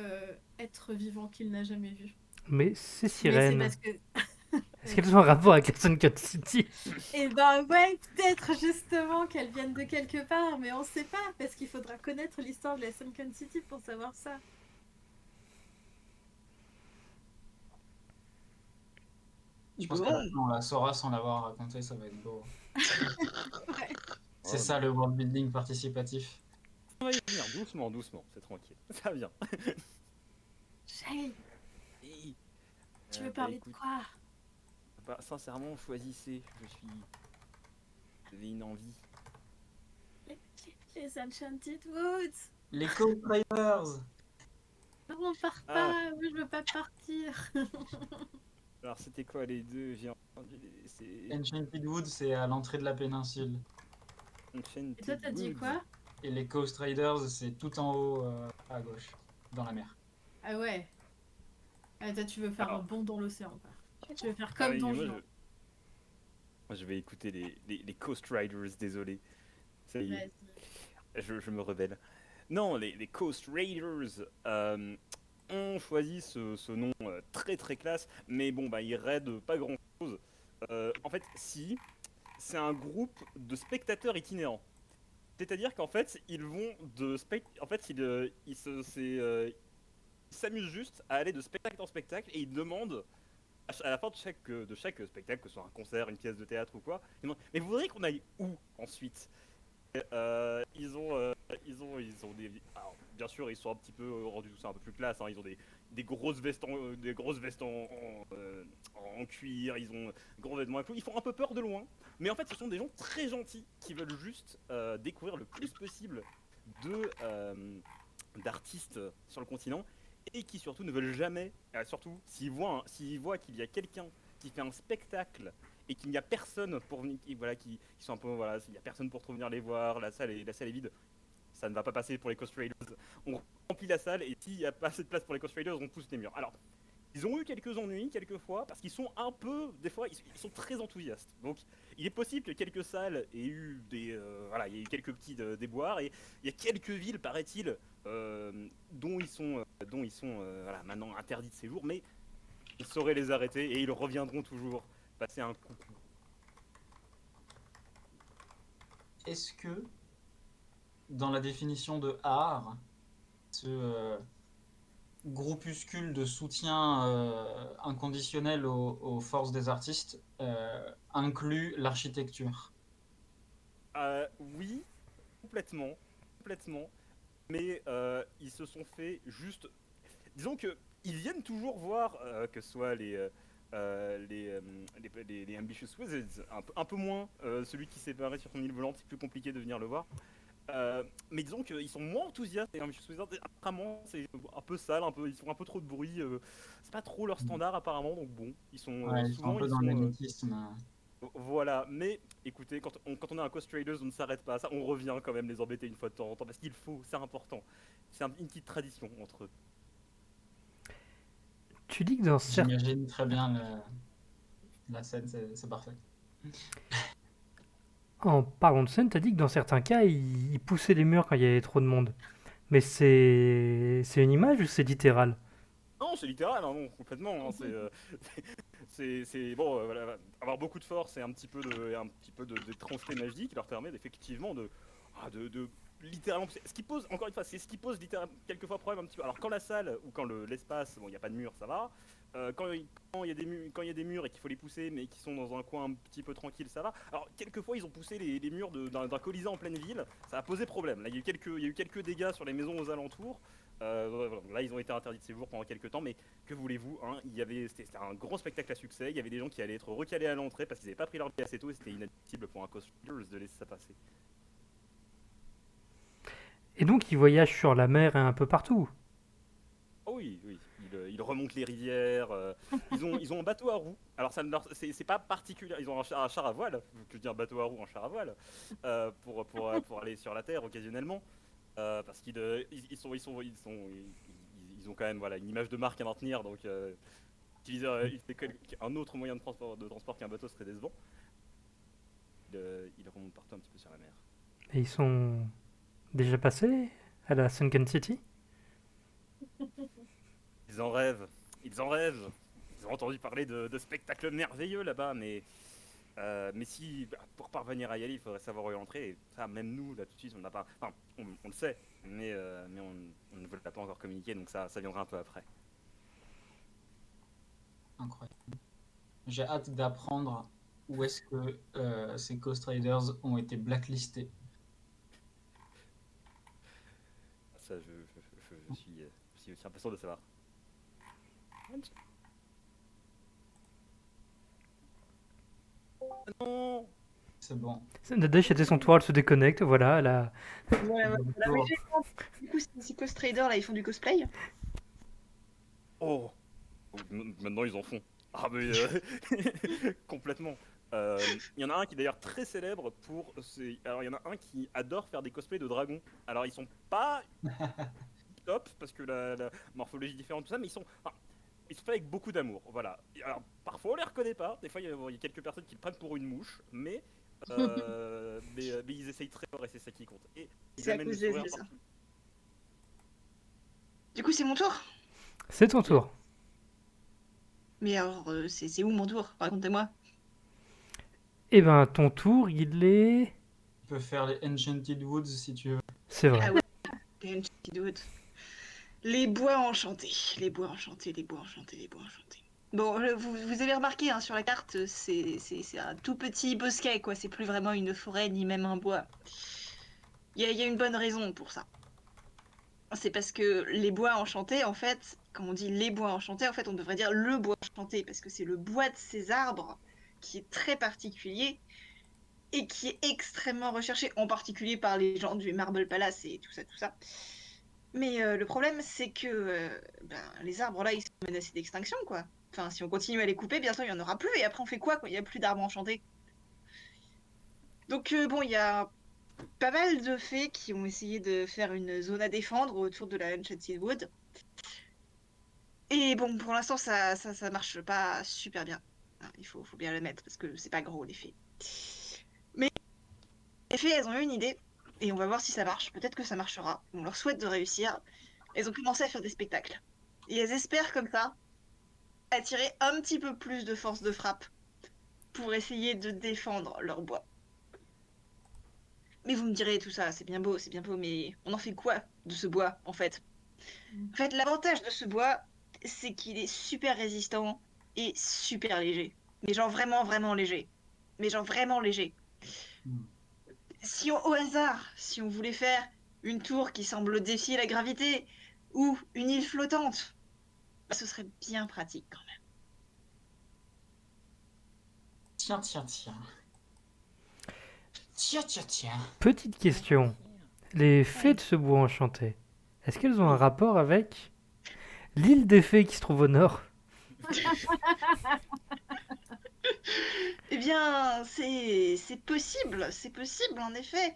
être vivant qu'il n'a jamais vu. Mais ces Mais c'est sirènes, parce que est-ce qu'elles ont un rapport avec la Sunken City? eh ben ouais, peut-être justement qu'elles viennent de quelque part, mais on sait pas, parce qu'il faudra connaître l'histoire de la Sunken City pour savoir ça. Je pense qu'à la fin, on la saura sans l'avoir raconté, ça va être beau. Ouais. C'est Oh, ça le world building participatif. On va y venir doucement, doucement, c'est tranquille. Ça vient. Shay, Et, tu veux bah, parler de écoute, quoi? bah, sincèrement, choisissez. J'avais une envie. Les Enchanted Woods. Les co-drivers! Non, on part Ah, pas, moi je veux pas partir. Alors c'était quoi les deux? J'ai entendu c'est Enchanted Wood, c'est à l'entrée de la péninsule. Enchanted Et toi, t'as dit Woods. quoi? Et les Coast Raiders, c'est tout en haut à gauche, dans la mer. Ah ouais. Ah, toi, tu veux faire un Alors, bond dans l'océan, quoi. Tu veux faire ah comme oui, dans moi Juin. je vais écouter les Coast Riders, désolé. Ça y est, Vas-y. je me rebelle. Non, les Coast Raiders ont choisi ce nom très très classe, mais bon, bah ils raident pas grand chose. En fait, si, c'est un groupe de spectateurs itinérants. C'est-à-dire qu'en fait, ils vont de en fait, ils s'amusent juste à aller de spectacle en spectacle et ils demandent à la fin de chaque spectacle, que ce soit un concert, une pièce de théâtre ou quoi, ils demandent, mais vous voudriez qu'on aille où ensuite? Ils ont des. Alors, bien sûr, ils sont un petit peu rendus tout ça un peu plus classe. Hein. Ils ont des grosses vestes en cuir. Ils ont gros vêtements à clous. Ils font un peu peur de loin, mais en fait, ce sont des gens très gentils qui veulent juste découvrir le plus possible de d'artistes sur le continent et qui surtout ne veulent jamais, surtout s'ils voient qu'il y a quelqu'un qui fait un spectacle et qu'il n'y a personne pour venir, qui sont un peu, voilà, il n'y a personne pour trop venir les voir, la salle est vide, ça ne va pas passer pour les Coast Raiders. On remplit la salle et s'il n'y a pas assez de place pour les Coast Raiders, on pousse les murs. Alors, ils ont eu quelques ennuis, quelques fois, parce qu'ils sont un peu, des fois, ils sont très enthousiastes. Donc, il est possible que quelques salles aient eu il y a eu quelques petits déboires, et il y a quelques villes, paraît-il, dont ils sont voilà, maintenant interdits de séjour, mais ils sauraient les arrêter et ils reviendront toujours passer un coup. Est-ce que, dans la définition de art, ce groupuscule de soutien inconditionnel aux forces des artistes inclut l'architecture? Oui, complètement, complètement. Mais ils se sont fait juste. Disons que ils viennent toujours voir que ce soit les Ambitious Wizards, un peu moins celui qui s'est barré sur son île volante, c'est plus compliqué de venir le voir. Mais disons qu'ils sont moins enthousiastes, les Ambitious Wizards. Apparemment, c'est un peu sale, ils font un peu trop de bruit. C'est pas trop leur standard apparemment, donc bon, ils sont Ouais, ils sont un souvent peu ils dans sont l'élitisme. voilà, mais écoutez, quand on est un Coast Raiders, on ne s'arrête pas à ça, on revient quand même les embêter une fois de temps en temps, parce qu'il faut, c'est important. C'est une petite tradition entre eux. Tu dis que dans certains... J'imagine très bien la scène, c'est parfait. En parlant de scène, t'as dit que dans certains cas, ils poussaient les murs quand il y avait trop de monde. Mais c'est une image ou c'est littéral? Non, c'est littéral, hein, non, complètement. Hein, bon, voilà, avoir beaucoup de force et un petit peu de tranchée magique leur permet effectivement de littéralement. Ce qui pose, encore une fois, c'est ce qui pose littéralement quelquefois problème un petit peu. Alors quand la salle ou quand l'espace, bon, il n'y a pas de mur, ça va. Quand il y a des murs et qu'il faut les pousser, mais qui sont dans un coin un petit peu tranquille, ça va. Alors quelquefois ils ont poussé les murs d'un colisée en pleine ville, ça a posé problème. Là, il y a eu quelques dégâts sur les maisons aux alentours. Voilà. Là, ils ont été interdits de séjour pendant quelques temps, mais que voulez-vous, hein, c'était un grand spectacle à succès. Il y avait des gens qui allaient être recalés à l'entrée parce qu'ils n'avaient pas pris leur billet assez tôt et c'était inadmissible pour un Coast Raiders de laisser ça passer. Et donc, ils voyagent sur la mer et un peu partout. Oh oui, oui, ils remontent les rivières. Ils ont un bateau à roues. Alors, c'est pas particulier. Ils ont un char à voile. Que dire bateau à roues, un char à voile pour aller sur la terre occasionnellement. Parce ils ont quand même voilà, une image de marque à maintenir, donc utiliser un autre moyen de transport qu'un bateau serait décevant. Ils remontent partout un petit peu sur la mer. Et ils sont déjà passés à la Sunken City? Ils en rêvent, ils en rêvent. Ils ont entendu parler de spectacles merveilleux là-bas, mais si pour parvenir à y aller, il faudrait savoir où entrer. Et ça, même nous, là tout de suite, on n'a pas. Enfin, on le sait, mais on ne veut pas encore communiquer, donc ça viendra un peu après. Incroyable. J'ai hâte d'apprendre où est-ce que ces Coast Raiders ont été blacklistés. Ça, je suis aussi impatient de savoir. Non. C'est bon. Nadège était son tour, elle se déconnecte, voilà, elle a... Voilà, mais du coup, ces Coast Traders là, ils font du cosplay. Oh. Maintenant ils en font. Ah mais complètement. Il y en a un qui est d'ailleurs très célèbre pour alors il y en a un qui adore faire des cosplays de dragons. Alors ils sont pas top parce que la morphologie est différente tout ça, mais ils sont faits avec beaucoup d'amour. Voilà. Et alors parfois on les reconnaît pas. Des fois il y a quelques personnes qui le prennent pour une mouche, mais ils essayent très fort et c'est ça qui compte. Et ils C'est à amènent le cause des sourire yeux, ça. partout. Du coup, c'est mon tour. C'est ton tour. Mais alors, c'est où mon tour? Racontez-moi. Eh ben, ton tour, il est... Tu peux faire les Enchanted Woods si tu veux. C'est vrai. Ah ouais, une petite doute. Les bois enchantés. Les bois enchantés, les bois enchantés, les bois enchantés. Bon, vous avez remarqué, hein, sur la carte, c'est un tout petit bosquet, quoi. C'est plus vraiment une forêt, ni même un bois. Il y a une bonne raison pour ça. C'est parce que les bois enchantés, en fait, quand on dit les bois enchantés, en fait, on devrait dire le bois enchanté, parce que c'est le bois de ces arbres qui est très particulier et qui est extrêmement recherché, en particulier par les gens du Marble Palace et tout ça, tout ça. Mais le problème, c'est que les arbres là, ils sont menacés d'extinction, quoi. Enfin, si on continue à les couper, bientôt il n'y en aura plus, et après on fait quoi quand il n'y a plus d'arbres enchantés? Donc bon, il y a pas mal de fées qui ont essayé de faire une zone à défendre autour de la Enchanted Wood. Et bon, pour l'instant, ça marche pas super bien. Hein, faut bien le mettre, parce que c'est pas gros, les fées. Mais les fées, elles ont eu une idée, et on va voir si ça marche. Peut-être que ça marchera. On leur souhaite de réussir. Elles ont commencé à faire des spectacles. Et elles espèrent comme ça attirer un petit peu plus de force de frappe pour essayer de défendre leur bois. Mais vous me direz, tout ça, c'est bien beau, mais on en fait quoi de ce bois, en fait? En fait, l'avantage de ce bois, c'est qu'il est super résistant et super léger. Mais genre vraiment, vraiment léger. Mais genre vraiment léger. Hmm. Si au hasard, si on voulait faire une tour qui semble défier la gravité, ou une île flottante, ce serait bien pratique quand même. Tiens, tiens, tiens. Tiens, tiens, tiens. Petite question. Les fées Ouais. de ce bois enchanté, est-ce qu'elles ont un Oui. rapport avec l'île des fées qui se trouve au nord? Eh bien, c'est possible en effet.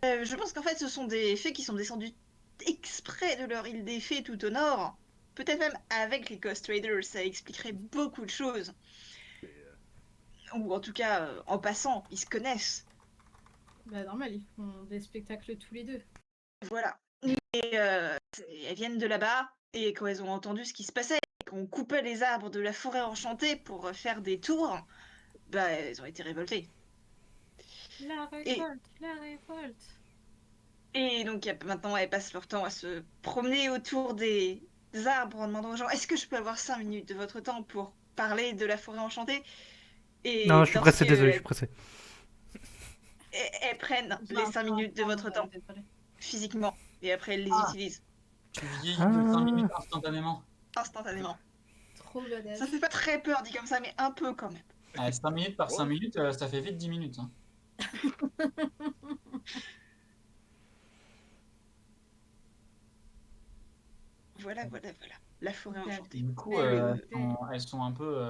Je pense qu'en fait, ce sont des fées qui sont descendus exprès de leur île des fées tout au nord. Peut-être même avec les Ghost Raiders, ça expliquerait beaucoup de choses. Ou en tout cas, en passant, ils se connaissent. Bah normal, ils font des spectacles tous les deux. Voilà. Et elles viennent de là-bas, et quand elles ont entendu ce qui se passait, qu'on coupait les arbres de la forêt enchantée pour faire des tours, bah, elles ont été révoltées. La Et, révolte, la révolte. et donc maintenant, elles passent leur temps à se promener autour des arbres en demandant aux gens, est-ce que je peux avoir 5 minutes de votre temps pour parler de la forêt enchantée? Non, Et je suis pressé, désolé, je suis lorsqu'elles pressé. elles prennent J'ai les un 5 peu un minutes de votre temps, désolé. physiquement, et après elles les Ah, utilisent tu vieillis de 5 minutes Ah, instantanément. instantanément. Trop Ça fait badass. pas très peur dit comme ça, mais un peu quand même. 5 minutes par 5 Oh, minutes, ça fait vite 10 minutes. Hein. Voilà, voilà, voilà. La forêt enchantée. Du coup, Elle est où? elles sont un peu.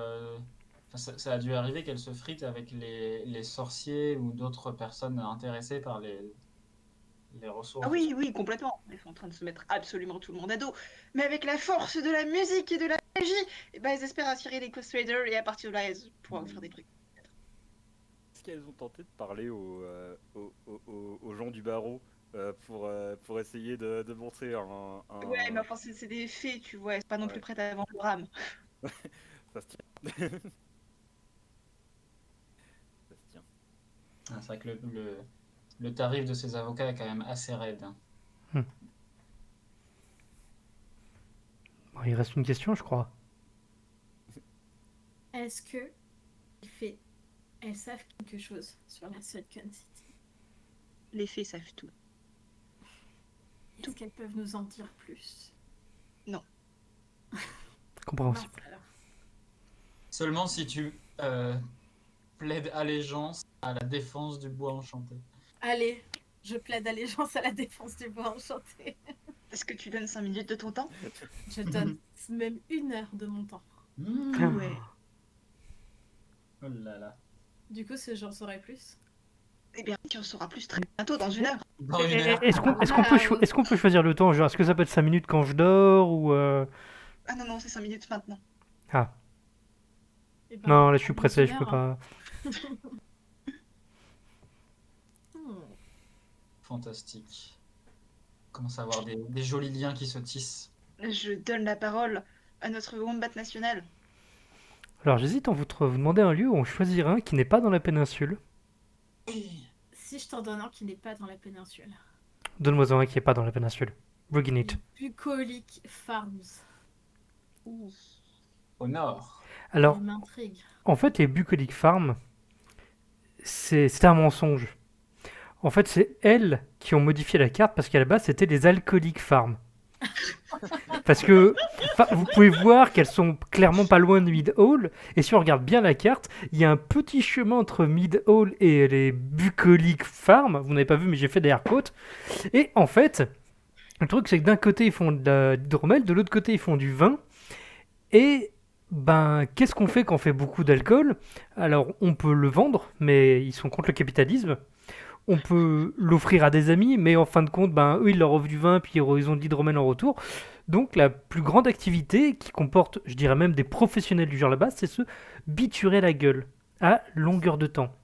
Enfin, ça a dû arriver qu'elles se fritent avec les sorciers ou d'autres personnes intéressées par les Ah ressources de ce. oui, oui, complètement. Elles sont en train de se mettre absolument tout le monde à dos. Mais avec la force de la musique et de la magie, eh ben, elles espèrent attirer les Ghost Raiders et à partir de là, elles pourront faire des trucs. est-ce qu'elles ont tenté de parler aux gens du barreau pour essayer de montrer Ouais, mais enfin, c'est des fées, tu vois. Elles sont pas non plus Ouais, prêtes à vendre le rame. ça se tient. Ça se tient. Ah, c'est vrai que le tarif de ces avocats est quand même assez raide. Hein. bon, il reste une question, je crois. Est-ce que les fées, elles savent quelque chose sur la Sunken City? Les fées savent tout. Est-ce qu'elles peuvent nous en dire plus? Non. Compréhensible. Mince alors. Seulement si tu plaides allégeance à la défense du bois enchanté. Allez, je plaide allégeance à la défense du bois enchanté. Est-ce que tu donnes 5 minutes de ton temps? Je donne même 1 heure de mon temps. Ouais. Oh là là. Du coup, j'en saurai plus. Eh bien, tu en sauras plus très bientôt, dans une heure. Dans une heure. Est-ce qu'on peut choisir le temps? Genre, est-ce que ça peut être 5 minutes quand je dors ou Ah non, non, c'est 5 minutes maintenant. Ah, Eh ben, non, là je suis dans pressé, une je peux heure, hein. pas. Hmm. Fantastique. Commence à avoir des jolis liens qui se tissent. Je donne la parole à notre wombat national. Alors j'hésite entre vous demander un lieu ou en choisir un qui n'est pas dans la péninsule. Oui. Si je t'en donne un qui n'est pas dans la péninsule. Donne-moi un qui n'est pas dans la péninsule. Bring it. Bucolic Farms. Au nord. Alors, Il m'intrigue. en fait, les Bucolic Farm, c'est un mensonge. En fait, c'est elles qui ont modifié la carte parce qu'à la base, c'était les Alcoolic Farm. Parce que vous pouvez voir qu'elles sont clairement pas loin de Mid Hall. Et si on regarde bien la carte, il y a un petit chemin entre Mid Hall et les Bucolic Farm. Vous n'avez pas vu, mais j'ai fait des air quotes. Et en fait, le truc, c'est que d'un côté, ils font de l'hydromel, de l'autre côté, ils font du vin. Et ben, qu'est-ce qu'on fait quand on fait beaucoup d'alcool? Alors, on peut le vendre, mais ils sont contre le capitalisme. On peut l'offrir à des amis, mais en fin de compte, ben, eux, ils leur offrent du vin, puis ils ont de l'hydromel en retour. Donc, la plus grande activité, qui comporte, je dirais même des professionnels du genre là-bas, c'est se biturer la gueule à longueur de temps.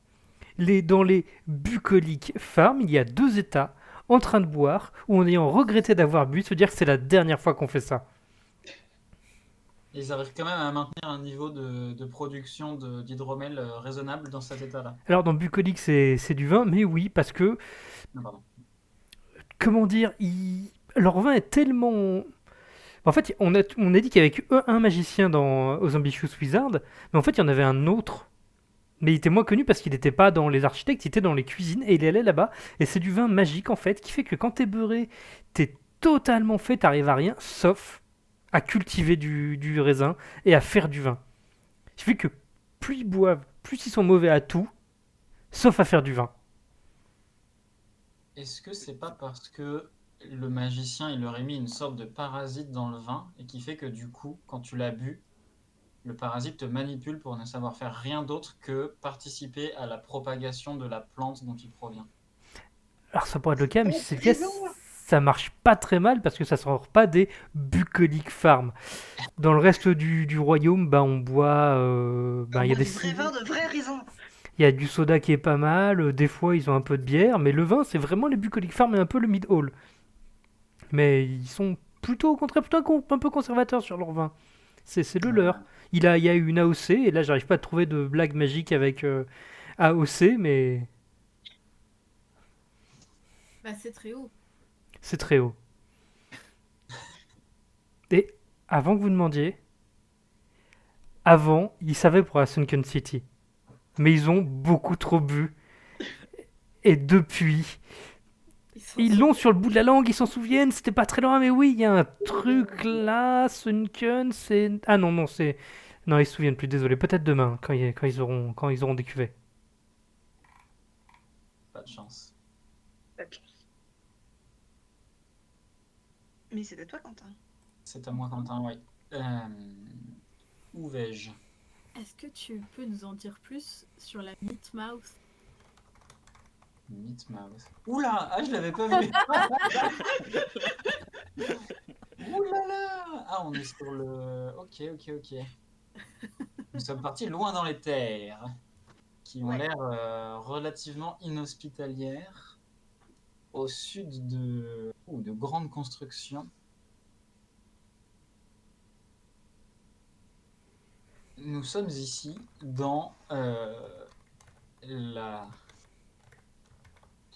Dans les bucoliques farms, il y a 2 états en train de boire, ou en ayant regretté d'avoir bu, se dire que c'est la dernière fois qu'on fait ça. Ils arrivent quand même à maintenir un niveau de production d'hydromel raisonnable dans cet état-là. Alors, dans bucolique, c'est du vin, mais oui, parce que, Non, pardon. comment dire, leur vin est tellement. En fait, on a dit qu'il y avait qu'un magicien aux Ambitious Wizards, mais en fait, il y en avait un autre. Mais il était moins connu parce qu'il n'était pas dans les architectes, il était dans les cuisines et il allait là-bas. Et c'est du vin magique en fait, qui fait que quand t'es beurré, t'es totalement fait, t'arrives à rien, sauf à cultiver du raisin et à faire du vin. Il fait que plus ils boivent, plus ils sont mauvais à tout, sauf à faire du vin. Est-ce que c'est pas parce que le magicien il leur a mis une sorte de parasite dans le vin et qui fait que du coup, quand tu l'as bu, le parasite te manipule pour ne savoir faire rien d'autre que participer à la propagation de la plante dont il provient? Alors ça pourrait être le cas, mais si c'est le cas, Présent. ça marche pas très mal parce que ça sort pas des bucolic farms. Dans le reste du royaume, bah, on boit. On Il y a boit des, du vrai vin de vrai raisin. il y a du soda qui est pas mal. Des fois, ils ont un peu de bière. Mais le vin, c'est vraiment les bucolic farms et un peu le mid hall. Mais ils sont plutôt, au contraire, plutôt un peu conservateurs sur leur vin. C'est le leur. Il y a eu une AOC, et là, j'arrive pas à trouver de blague magique avec AOC, mais Bah, c'est très haut. c'est très haut. Et avant que vous demandiez, avant, ils savaient pour la Sunken City. Mais ils ont beaucoup trop bu. Et depuis, ils l'ont sur le bout de la langue, ils s'en souviennent, c'était pas très loin, mais oui, il y a un truc là, Sunken, c'est. Ah non, non, c'est. Non, ils se souviennent plus, désolé. Peut-être demain, quand ils auront des cuvées. Pas de chance. Mais c'est à toi, Quentin. C'est à moi, Quentin, oui. Où vais-je? Est-ce que tu peux nous en dire plus sur la Meat Mouth? Meatmouth. Oula, ah, je l'avais pas vu. Ouh là là. Ah, on est sur le. Ok, ok, ok. Nous sommes partis loin dans les terres, qui ont Ouais. l'air relativement inhospitalières, au sud de grandes constructions. Nous sommes ici dans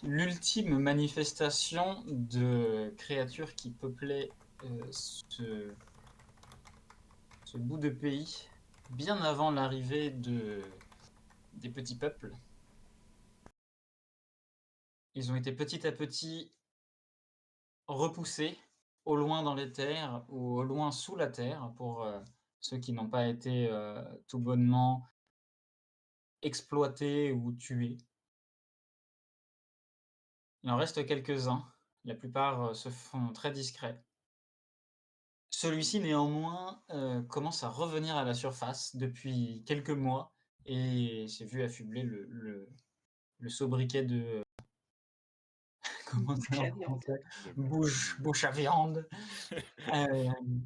l'ultime manifestation de créatures qui peuplaient ce bout de pays bien avant l'arrivée des petits peuples. Ils ont été petit à petit repoussés au loin dans les terres ou au loin sous la terre pour ceux qui n'ont pas été tout bonnement exploités ou tués. Il en reste quelques-uns. La plupart se font très discrets. Celui-ci, néanmoins, commence à revenir à la surface depuis quelques mois et s'est vu affubler le sobriquet de, comment Bouche dire à en viande. français? Bouche à viande. Hem,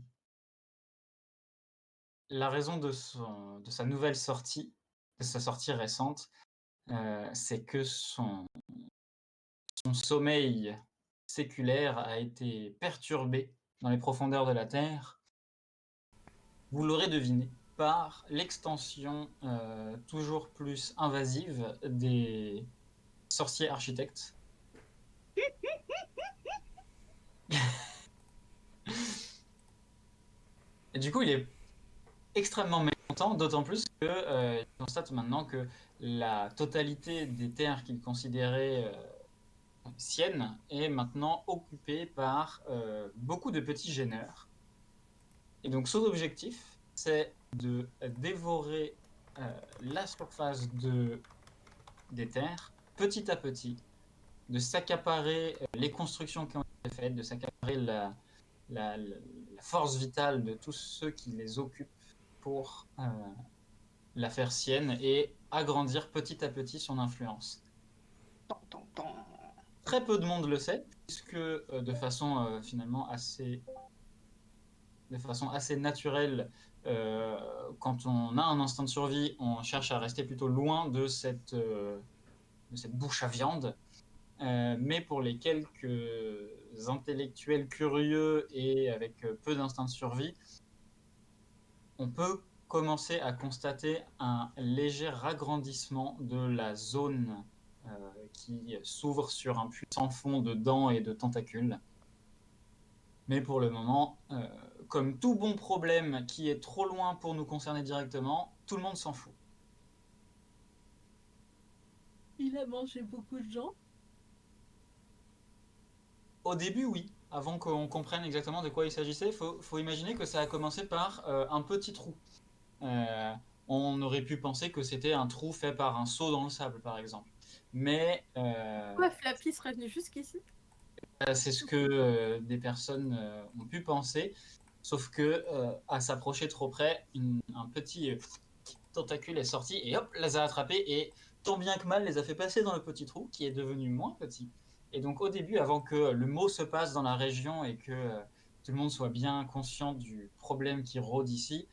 la raison de sa nouvelle sortie, de sa sortie récente, c'est que son sommeil séculaire a été perturbé dans les profondeurs de la Terre. Vous l'aurez deviné, par l'extension, toujours plus invasive des sorciers architectes. Et du coup, il est extrêmement mécontent, d'autant plus que, il constate maintenant que la totalité des terres qu'il considérait, siennes est maintenant occupée par, beaucoup de petits gêneurs. Et donc son objectif, c'est de dévorer, la surface des terres, petit à petit, de s'accaparer les constructions qui ont été faites, de s'accaparer la force vitale de tous ceux qui les occupent pour la faire sienne et agrandir petit à petit son influence. Tan, tan, tan. Très peu de monde le sait, puisque de façon finalement assez naturelle, quand on a un instinct de survie, on cherche à rester plutôt loin de cette bouche à viande. Mais pour les quelques intellectuels curieux et avec peu d'instinct de survie, on peut commencer à constater un léger agrandissement de la zone qui s'ouvre sur un puissant fond de dents et de tentacules. Mais pour le moment, comme tout bon problème qui est trop loin pour nous concerner directement, tout le monde s'en fout. Il a mangé beaucoup de gens. Au début, oui. Avant qu'on comprenne exactement de quoi il s'agissait, faut imaginer que ça a commencé par un petit trou. Euh, on aurait pu penser que c'était un trou fait par un seau dans le sable, par exemple. Mais Pourquoi Flappy serait venu jusqu'ici? c'est ce que des personnes ont pu penser, sauf que à s'approcher trop près, un petit tentacule est sorti et hop, les a attrapés et tant bien que mal les a fait passer dans le petit trou qui est devenu moins petit. Et donc au début, avant que le mot se passe dans la région et que tout le monde soit bien conscient du problème qui rôde ici,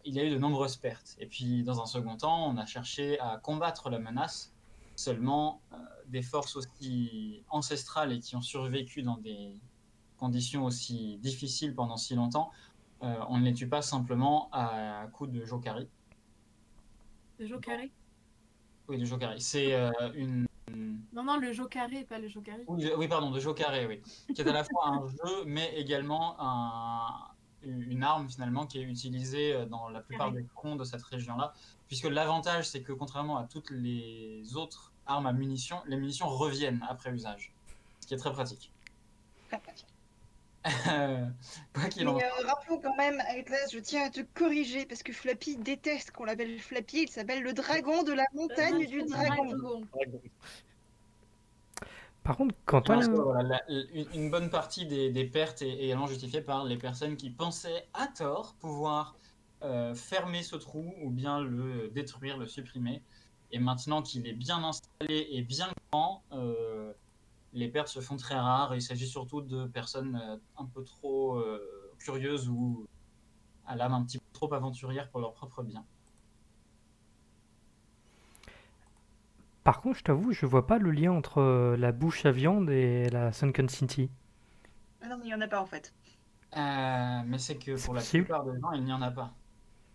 il y a eu de nombreuses pertes. Et puis dans un second temps, on a cherché à combattre la menace. Seulement, des forces aussi ancestrales et qui ont survécu dans des conditions aussi difficiles pendant si longtemps, on ne les tue pas simplement à coups de Jokari. Le Jocaré? Oui, de Jokari. C'est une. Non, non, le Jocaré, pas le Jokari. Oui, pardon, de Jokari, oui. Qui est à la fois un jeu, mais également une arme finalement qui est utilisée dans la plupart des fronts de cette région-là. Puisque l'avantage, c'est que contrairement à toutes les autres armes à munitions, les munitions reviennent après usage. Ce qui est très pratique. Très pratique. Quoi qu'il Mais en soit. rappelons quand même, Atlas, je tiens à te corriger parce que Flappy déteste qu'on l'appelle Flappy. Il s'appelle le dragon de la montagne du dragon. Par contre, Il en soit, Quentin, voilà, une bonne partie des pertes est également justifiée par les personnes qui pensaient à tort pouvoir fermer ce trou ou bien le détruire, le supprimer. Et maintenant qu'il est bien installé et bien grand, les pertes se font très rares. Il s'agit surtout de personnes un peu trop curieuses ou à l'âme un petit peu trop aventurière pour leur propre bien. par contre, je t'avoue, je vois pas le lien entre la bouche à viande et la Sunken City. Ah non, mais il n'y en a pas en fait. Mais c'est que C'est pour la possible? plupart des gens, il n'y en a pas.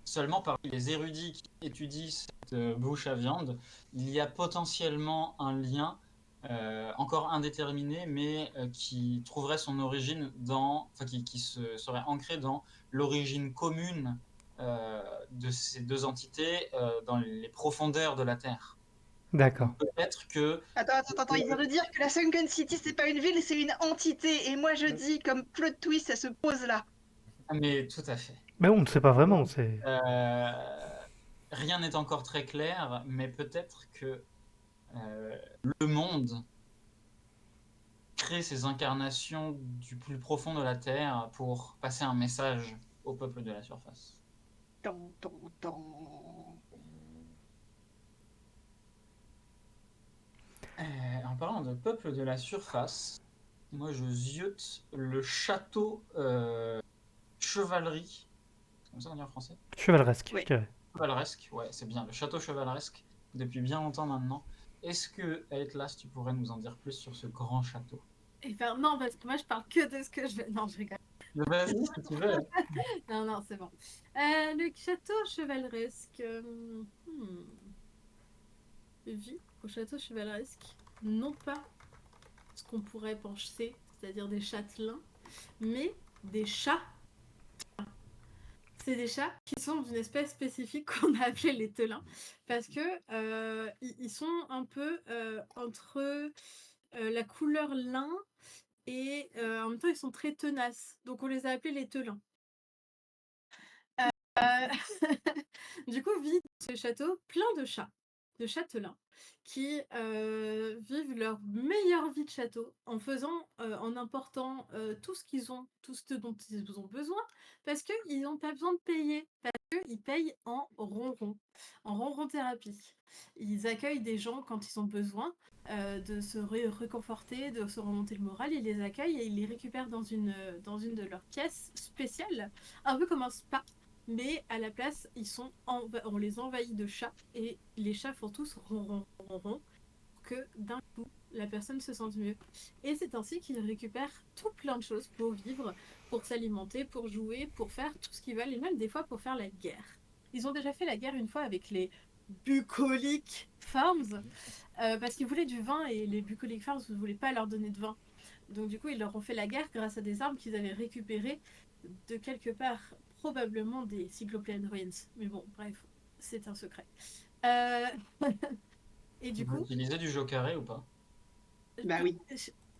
Seulement parmi les érudits qui étudient cette bouche à viande, il y a potentiellement un lien encore indéterminé, mais qui trouverait son origine enfin qui serait ancré dans l'origine commune de ces deux entités dans les profondeurs de la Terre. D'accord. Donc peut-être que Attends, il vient de dire que la Sunken City, c'est pas une ville, c'est une entité. Et moi, je dis, comme plot twist, ça se pose là. mais tout à fait. Mais on ne sait pas vraiment. Donc, rien n'est encore très clair, mais peut-être que le monde crée ces incarnations du plus profond de la Terre pour passer un message au peuple de la surface. Tan, tan, tan. En parlant de peuple de la surface, moi je ziote le château chevalerie. C'est comme ça on dit en français? Chevaleresque, Oui. je dirais. Chevaleresque, ouais, c'est bien, le château chevaleresque, depuis bien longtemps maintenant. Est-ce que, Atlas, tu pourrais nous en dire plus sur ce grand château? Et ben non, parce que moi je parle que de ce que je veux. Non, je rigole. Vas-y, si tu veux. Non, non, c'est bon. Le château chevaleresque. Vie au château chevaleresque, non pas ce qu'on pourrait penser, c'est-à-dire des châtelains, mais des chats. C'est des chats qui sont d'une espèce spécifique qu'on a appelée les telins, parce que ils sont un peu entre la couleur lin et en même temps ils sont très tenaces, donc on les a appelés les telins. Du coup, vit dans ce château plein de châtelains, qui vivent leur meilleure vie de château en faisant, en important tout ce qu'ils ont, tout ce dont ils ont besoin, parce qu'ils n'ont pas besoin de payer, parce qu'ils payent en ronron thérapie. Ils accueillent des gens quand ils ont besoin de se réconforter, de se remonter le moral, ils les accueillent et ils les récupèrent dans une de leurs pièces spéciales, un peu comme un spa. Mais à la place, on les envahit de chats et les chats font tous ronron, ronron, que d'un coup, la personne se sente mieux. Et c'est ainsi qu'ils récupèrent tout plein de choses pour vivre, pour s'alimenter, pour jouer, pour faire tout ce qu'ils veulent, et même des fois pour faire la guerre. Ils ont déjà fait la guerre une fois avec les Bucolic Farms, parce qu'ils voulaient du vin et les Bucolic Farms ne voulaient pas leur donner de vin. Donc du coup, ils leur ont fait la guerre grâce à des armes qu'ils avaient récupérées de quelque part, probablement des Cyclopean Ruins. Mais bon, bref, c'est un secret. Euh, Et du Vous coup, utilisez du jeu carré ou pas? Bah oui.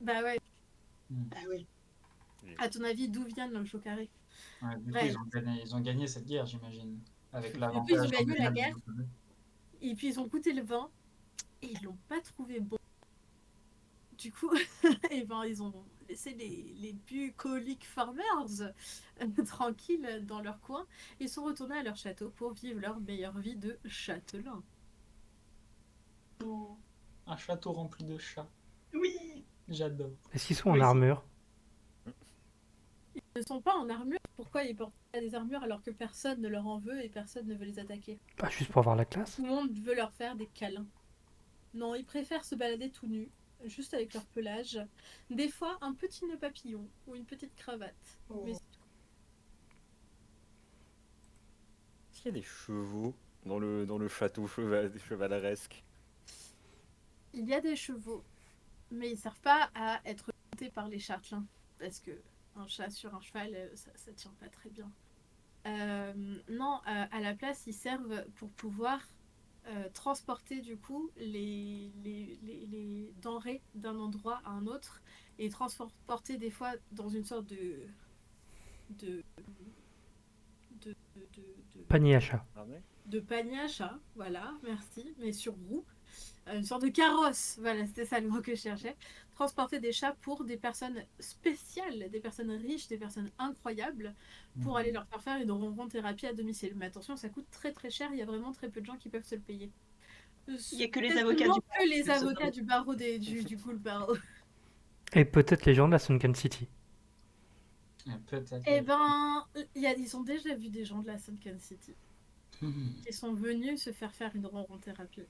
Bah ouais, Ah oui. à ton avis, d'où vient le jeu carré? Ouais, du coup, Bref. ils ont gagné cette guerre, j'imagine. Avec Du coup, ils ont l'avantage gagné la nominal du guerre, jeu carré. et puis ils ont goûté le vin, et ils l'ont pas trouvé bon. Du coup, et ben, ils ont laissé les bucolic farmers tranquilles dans leur coin. Ils sont retournés à leur château pour vivre leur meilleure vie de châtelain. Oh. Un château rempli de chats. Oui. J'adore. Est-ce qu'ils sont en Oui. armure? Ils ne sont pas en armure. Pourquoi ils portent pas des armures alors que personne ne leur en veut et personne ne veut les attaquer? Pas juste pour avoir la classe. Tout le monde veut leur faire des câlins. Non, ils préfèrent se balader tout nus, juste avec leur pelage. Des fois, un petit nœud papillon ou une petite cravate. Oh. Mais Est-ce qu'il y a des chevaux dans le château chevaleresque? il y a des chevaux, mais ils ne servent pas à être montés par les châtelains. Parce que un chat sur un cheval, ça tient pas très bien. Non, à la place, ils servent pour pouvoir transporter du coup les denrées d'un endroit à un autre et transporter des fois dans une sorte de, de, de, Panier à chat. de panier à chat, voilà, merci, mais sur roue, une sorte de carrosse, voilà, c'était ça le mot que je cherchais, transporter des chats pour des personnes spéciales, des personnes riches, des personnes incroyables, pour aller leur faire une ronron thérapie à domicile. Mais attention, ça coûte très très cher, il y a vraiment très peu de gens qui peuvent se le payer. Il y a que les Peut-être avocats non du que les barreau. avocats du barreau du Ghoul Barreau. Et peut-être les gens de la Sunken City. Peut-être. Eh ben, ils ont déjà vu des gens de la Sunken City qui sont venus se faire une ronron thérapie.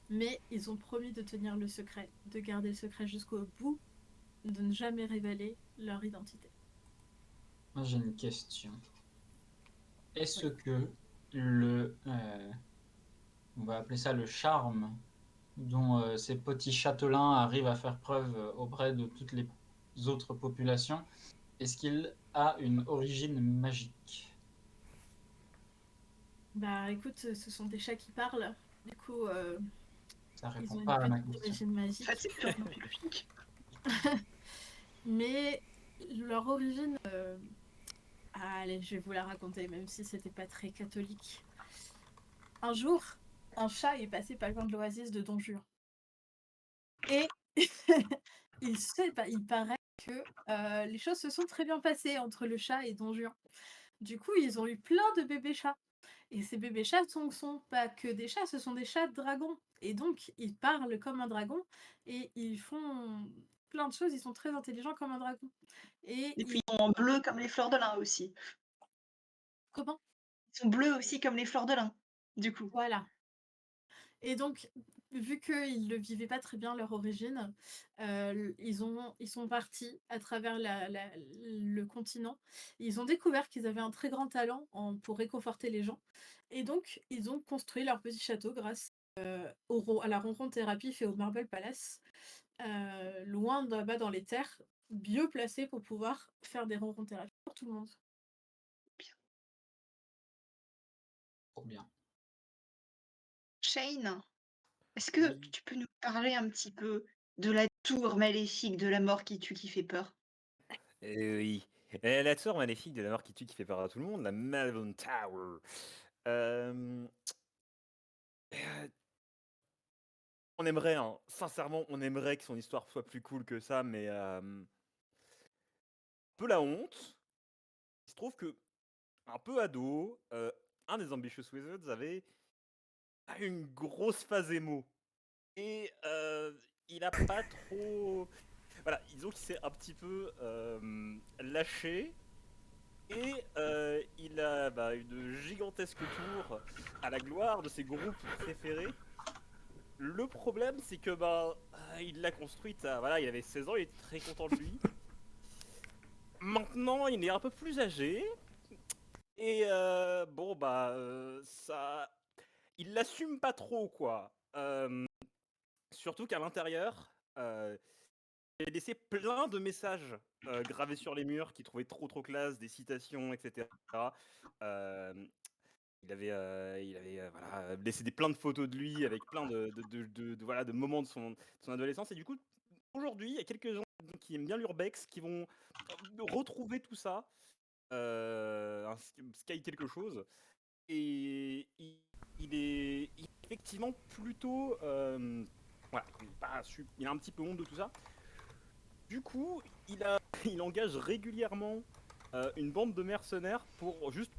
Mais ils ont promis de tenir le secret, de garder le secret jusqu'au bout, de ne jamais révéler leur identité. Moi, j'ai une question. Est-ce que le, on va appeler ça le charme dont ces petits châtelains arrivent à faire preuve auprès de toutes les autres populations, est-ce qu'il a une origine magique? Bah écoute, ce sont des chats qui parlent. Du coup, Ça ils répond ont pas à une ma petite question. origine En magique. fait, c'est purement biologique. Mais leur origine, allez, je vais vous la raconter, même si c'était pas très catholique. Un jour, un chat est passé pas loin de l'oasis de Don Juan. Et il paraît que les choses se sont très bien passées entre le chat et Don Juan. Du coup, ils ont eu plein de bébés chats. Et ces bébés chats sont pas que des chats, ce sont des chats dragons. Et donc, ils parlent comme un dragon et ils font plein de choses, ils sont très intelligents comme un dragon. Et Et puis ils sont en bleu comme les fleurs de lin aussi. comment? Ils sont bleus aussi comme les fleurs de lin, du coup. Voilà. Et donc, vu qu'ils ne vivaient pas très bien leur origine, ils sont partis à travers le continent. Ils ont découvert qu'ils avaient un très grand talent pour réconforter les gens. Et donc, ils ont construit leur petit château grâce à la ronron thérapie fait au Marble Palace, loin là-bas dans les terres, mieux placé pour pouvoir faire des ronron thérapies pour tout le monde. Trop bien. Shane, est-ce que Oui. tu peux nous parler un petit peu de la tour maléfique de la mort qui tue qui fait peur? Oui. La tour maléfique de la mort qui tue qui fait peur à tout le monde, la Malvern Tower. Euh, euh, on aimerait, hein, sincèrement, on aimerait que son histoire soit plus cool que ça, mais peu la honte. Il se trouve que, un peu ado, un des Ambitious Wizards avait une grosse phase émo. Et il a pas trop. Voilà, disons qu'il s'est un petit peu lâché. Et il a une gigantesque tour à la gloire de ses groupes préférés. Le problème, c'est que il l'a construite voilà, il avait 16 ans, il était très content de lui. Maintenant, il est un peu plus âgé. Et ça. Il l'assume pas trop, quoi. Surtout qu'à l'intérieur, il a laissé plein de messages gravés sur les murs qu'il trouvait trop classe, des citations, etc. Euh, il avait voilà, laissé plein de photos de lui avec plein voilà, de moments de son adolescence. Et du coup, aujourd'hui, il y a quelques gens qui aiment bien l'urbex qui vont retrouver tout ça, un Sky quelque chose. Et il est effectivement plutôt. Voilà, il a un petit peu honte de tout ça. Du coup, il engage régulièrement une bande de mercenaires pour juste.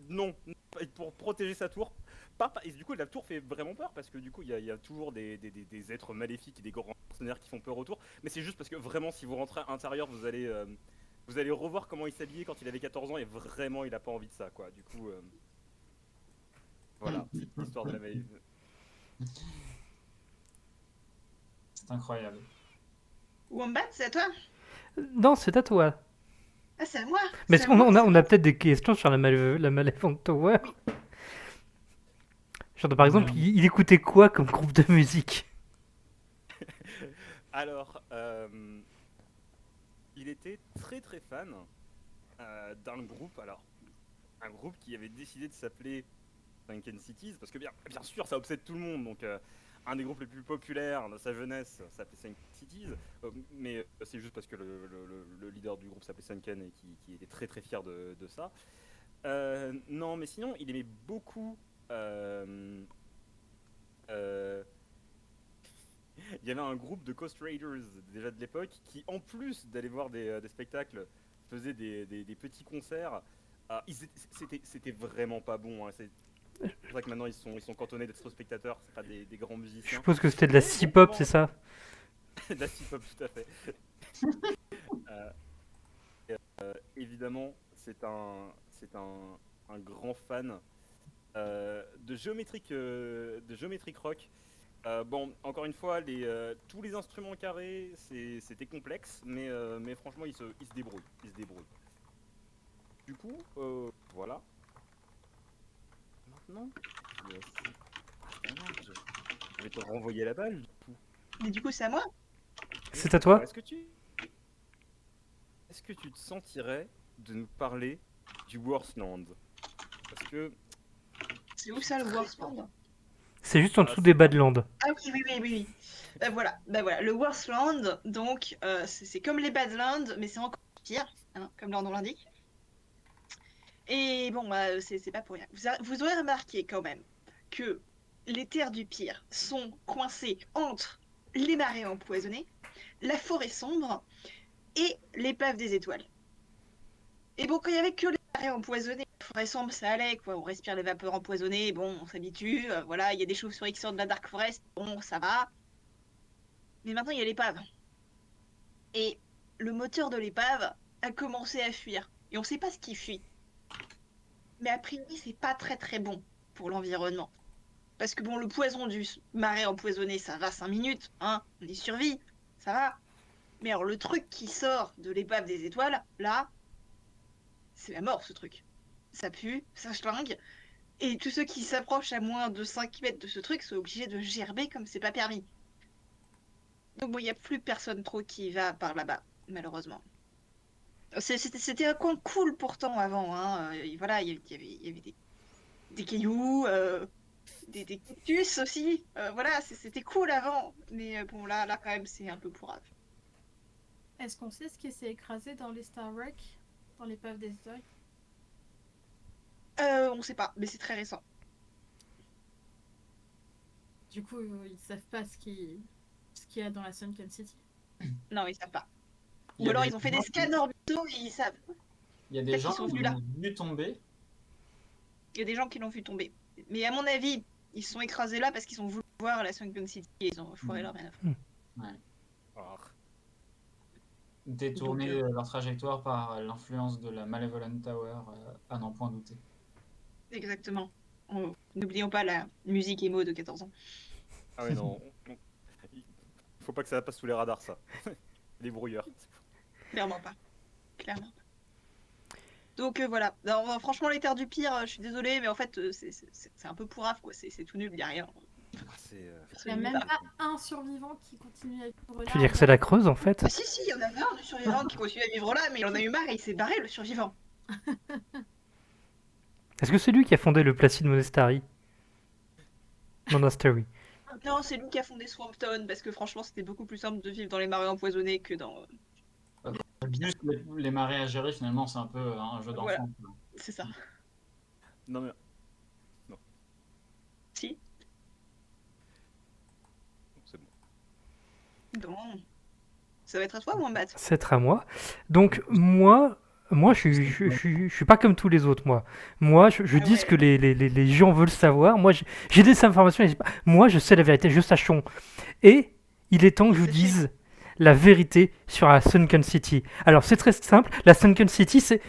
Non, pour protéger sa tour. Et du coup, la tour fait vraiment peur parce que du coup, il y a toujours des êtres maléfiques et des grands mercenaires qui font peur autour. Mais c'est juste parce que vraiment, si vous rentrez à l'intérieur, vous allez revoir comment il s'habillait quand il avait 14 ans et vraiment, il a pas envie de ça, quoi. Du coup, voilà, c'est l'histoire de la maléfique. C'est incroyable. Wombat, c'est à toi? Non, c'est à toi. Ah, c'est à moi? Mais C'est est-ce à qu'on moi, on c'est a, à on moi. a peut-être des questions sur la Malevolent Tower? Oui. Genre, par exemple, Non. il écoutait quoi comme groupe de musique? Alors, il était très fan d'un groupe. Alors, un groupe qui avait décidé de s'appeler Sunken Cities, parce que bien sûr, ça obsède tout le monde. Donc, un des groupes les plus populaires de sa jeunesse s'appelait Sunken Cities, mais c'est juste parce que le leader du groupe s'appelait Sunken et qui était très fier de ça. Non, mais sinon, il aimait beaucoup. Euh, il y avait un groupe de Coast Raiders déjà de l'époque qui, en plus d'aller voir des spectacles, faisait des petits concerts. C'était vraiment pas bon, hein. C'est pour ça que maintenant ils sont cantonnés d'être spectateurs, c'est pas des grands Je musiciens. suppose que c'était de la Mais bon, C-pop, c'est ça? de la C-pop, tout à fait. Euh, Évidemment, un grand fan de Geometric Rock. Bon, encore une fois, tous les instruments carrés, c'était complexe, mais franchement, il se débrouille. Il se débrouille. Du coup, voilà. Maintenant, je vais te renvoyer la balle, du coup. Mais du coup, c'est à moi? C'est à Alors, toi? est-ce que tu te sentirais de nous parler du Worthland? Parce que C'est où ça, le Warsland? C'est juste en Ah, dessous des Badlands. Ah oui. Voilà. Le Warsland, donc, c'est comme les Badlands, mais c'est encore pire, hein, comme leur nom l'indique. Et bon, c'est pas pour rien. Vous aurez remarqué quand même que les terres du pire sont coincées entre les marais empoisonnés, la forêt sombre et l'épave des étoiles. Et bon, quand il y avait que les marais empoisonnés, la forêt sombre, ça allait, quoi. On respire les vapeurs empoisonnées, bon, on s'habitue. Voilà, il y a des chauves-souris qui sortent de la Dark Forest, bon, ça va. Mais maintenant, il y a l'épave. Et le moteur de l'épave a commencé à fuir. Et on sait pas ce qui fuit. Mais a priori, c'est pas très très bon pour l'environnement. Parce que bon, le poison du marais empoisonné, ça va 5 minutes, hein, on y survit, ça va. Mais alors le truc qui sort de l'épave des étoiles, là, c'est la mort ce truc. Ça pue, ça schlingue, et tous ceux qui s'approchent à moins de 5 mètres de ce truc sont obligés de gerber comme c'est pas permis. Donc bon, il n'y a plus personne trop qui va par là-bas, malheureusement. C'était un coin cool pourtant avant, hein. Voilà, il y avait des cailloux, des cactus aussi. Voilà, c'était cool avant. Mais bon, là, quand même, c'est un peu pourrave. Est-ce qu'on sait ce qui s'est écrasé dans les Star Wreck, dans l'épave des étoiles? On sait pas, mais c'est très récent. Du coup, ils savent pas ce qu'il y a dans la Sunken City. Non, ils savent pas. Il Ou y a alors des ils ont fait des gens- scans orbitaux et ils savent. Il y a des Peut-être gens qu'ils sont qui venus là. l'ont vu tomber. Il y a des gens qui l'ont vu tomber. Mais à mon avis, ils se sont écrasés là parce qu'ils ont voulu voir la Sunken City et ils ont foiré leur manœuvre. Ah. Détourner Donc, leur trajectoire par l'influence de la Malevolent Tower, à n'en point douter. Exactement. N'oublions pas la musique émo de 14 ans. Ah ouais, non. Faut pas que ça passe sous les radars, ça. Les brouilleurs. Clairement pas. Clairement pas. Donc voilà. Non, franchement, les terres du pire, je suis désolée, mais en fait, c'est un peu pourrave, quoi. C'est tout nul, il n'y a rien. Ah, c'est. Il n'y a même pas un survivant qui continue à vivre là. Tu veux dire que c'est la Creuse en fait? Ah si, il y en avait un, le survivant, qui continue à vivre là, mais il en a eu marre et il s'est barré, le survivant. Est-ce que c'est lui qui a fondé le Placid Monastery? Monastery. Non, c'est lui qui a fondé Swamptown, parce que franchement, c'était beaucoup plus simple de vivre dans les marais empoisonnés que dans... Juste les marais à gérer, finalement, c'est un peu un jeu d'enfant. Voilà. C'est ça. Non, mais. Si. C'est bon. Bon. Ça va être à toi ou un bat? C'est à moi. Donc moi je suis pas comme tous les autres, moi. Moi, je Ah dis ce ouais. que les gens veulent savoir. Moi, j'ai des informations. Moi, je sais la vérité. Je sachons. Et il est temps que je vous dise la vérité sur la Sunken City. Alors, c'est très simple. La Sunken City, c'est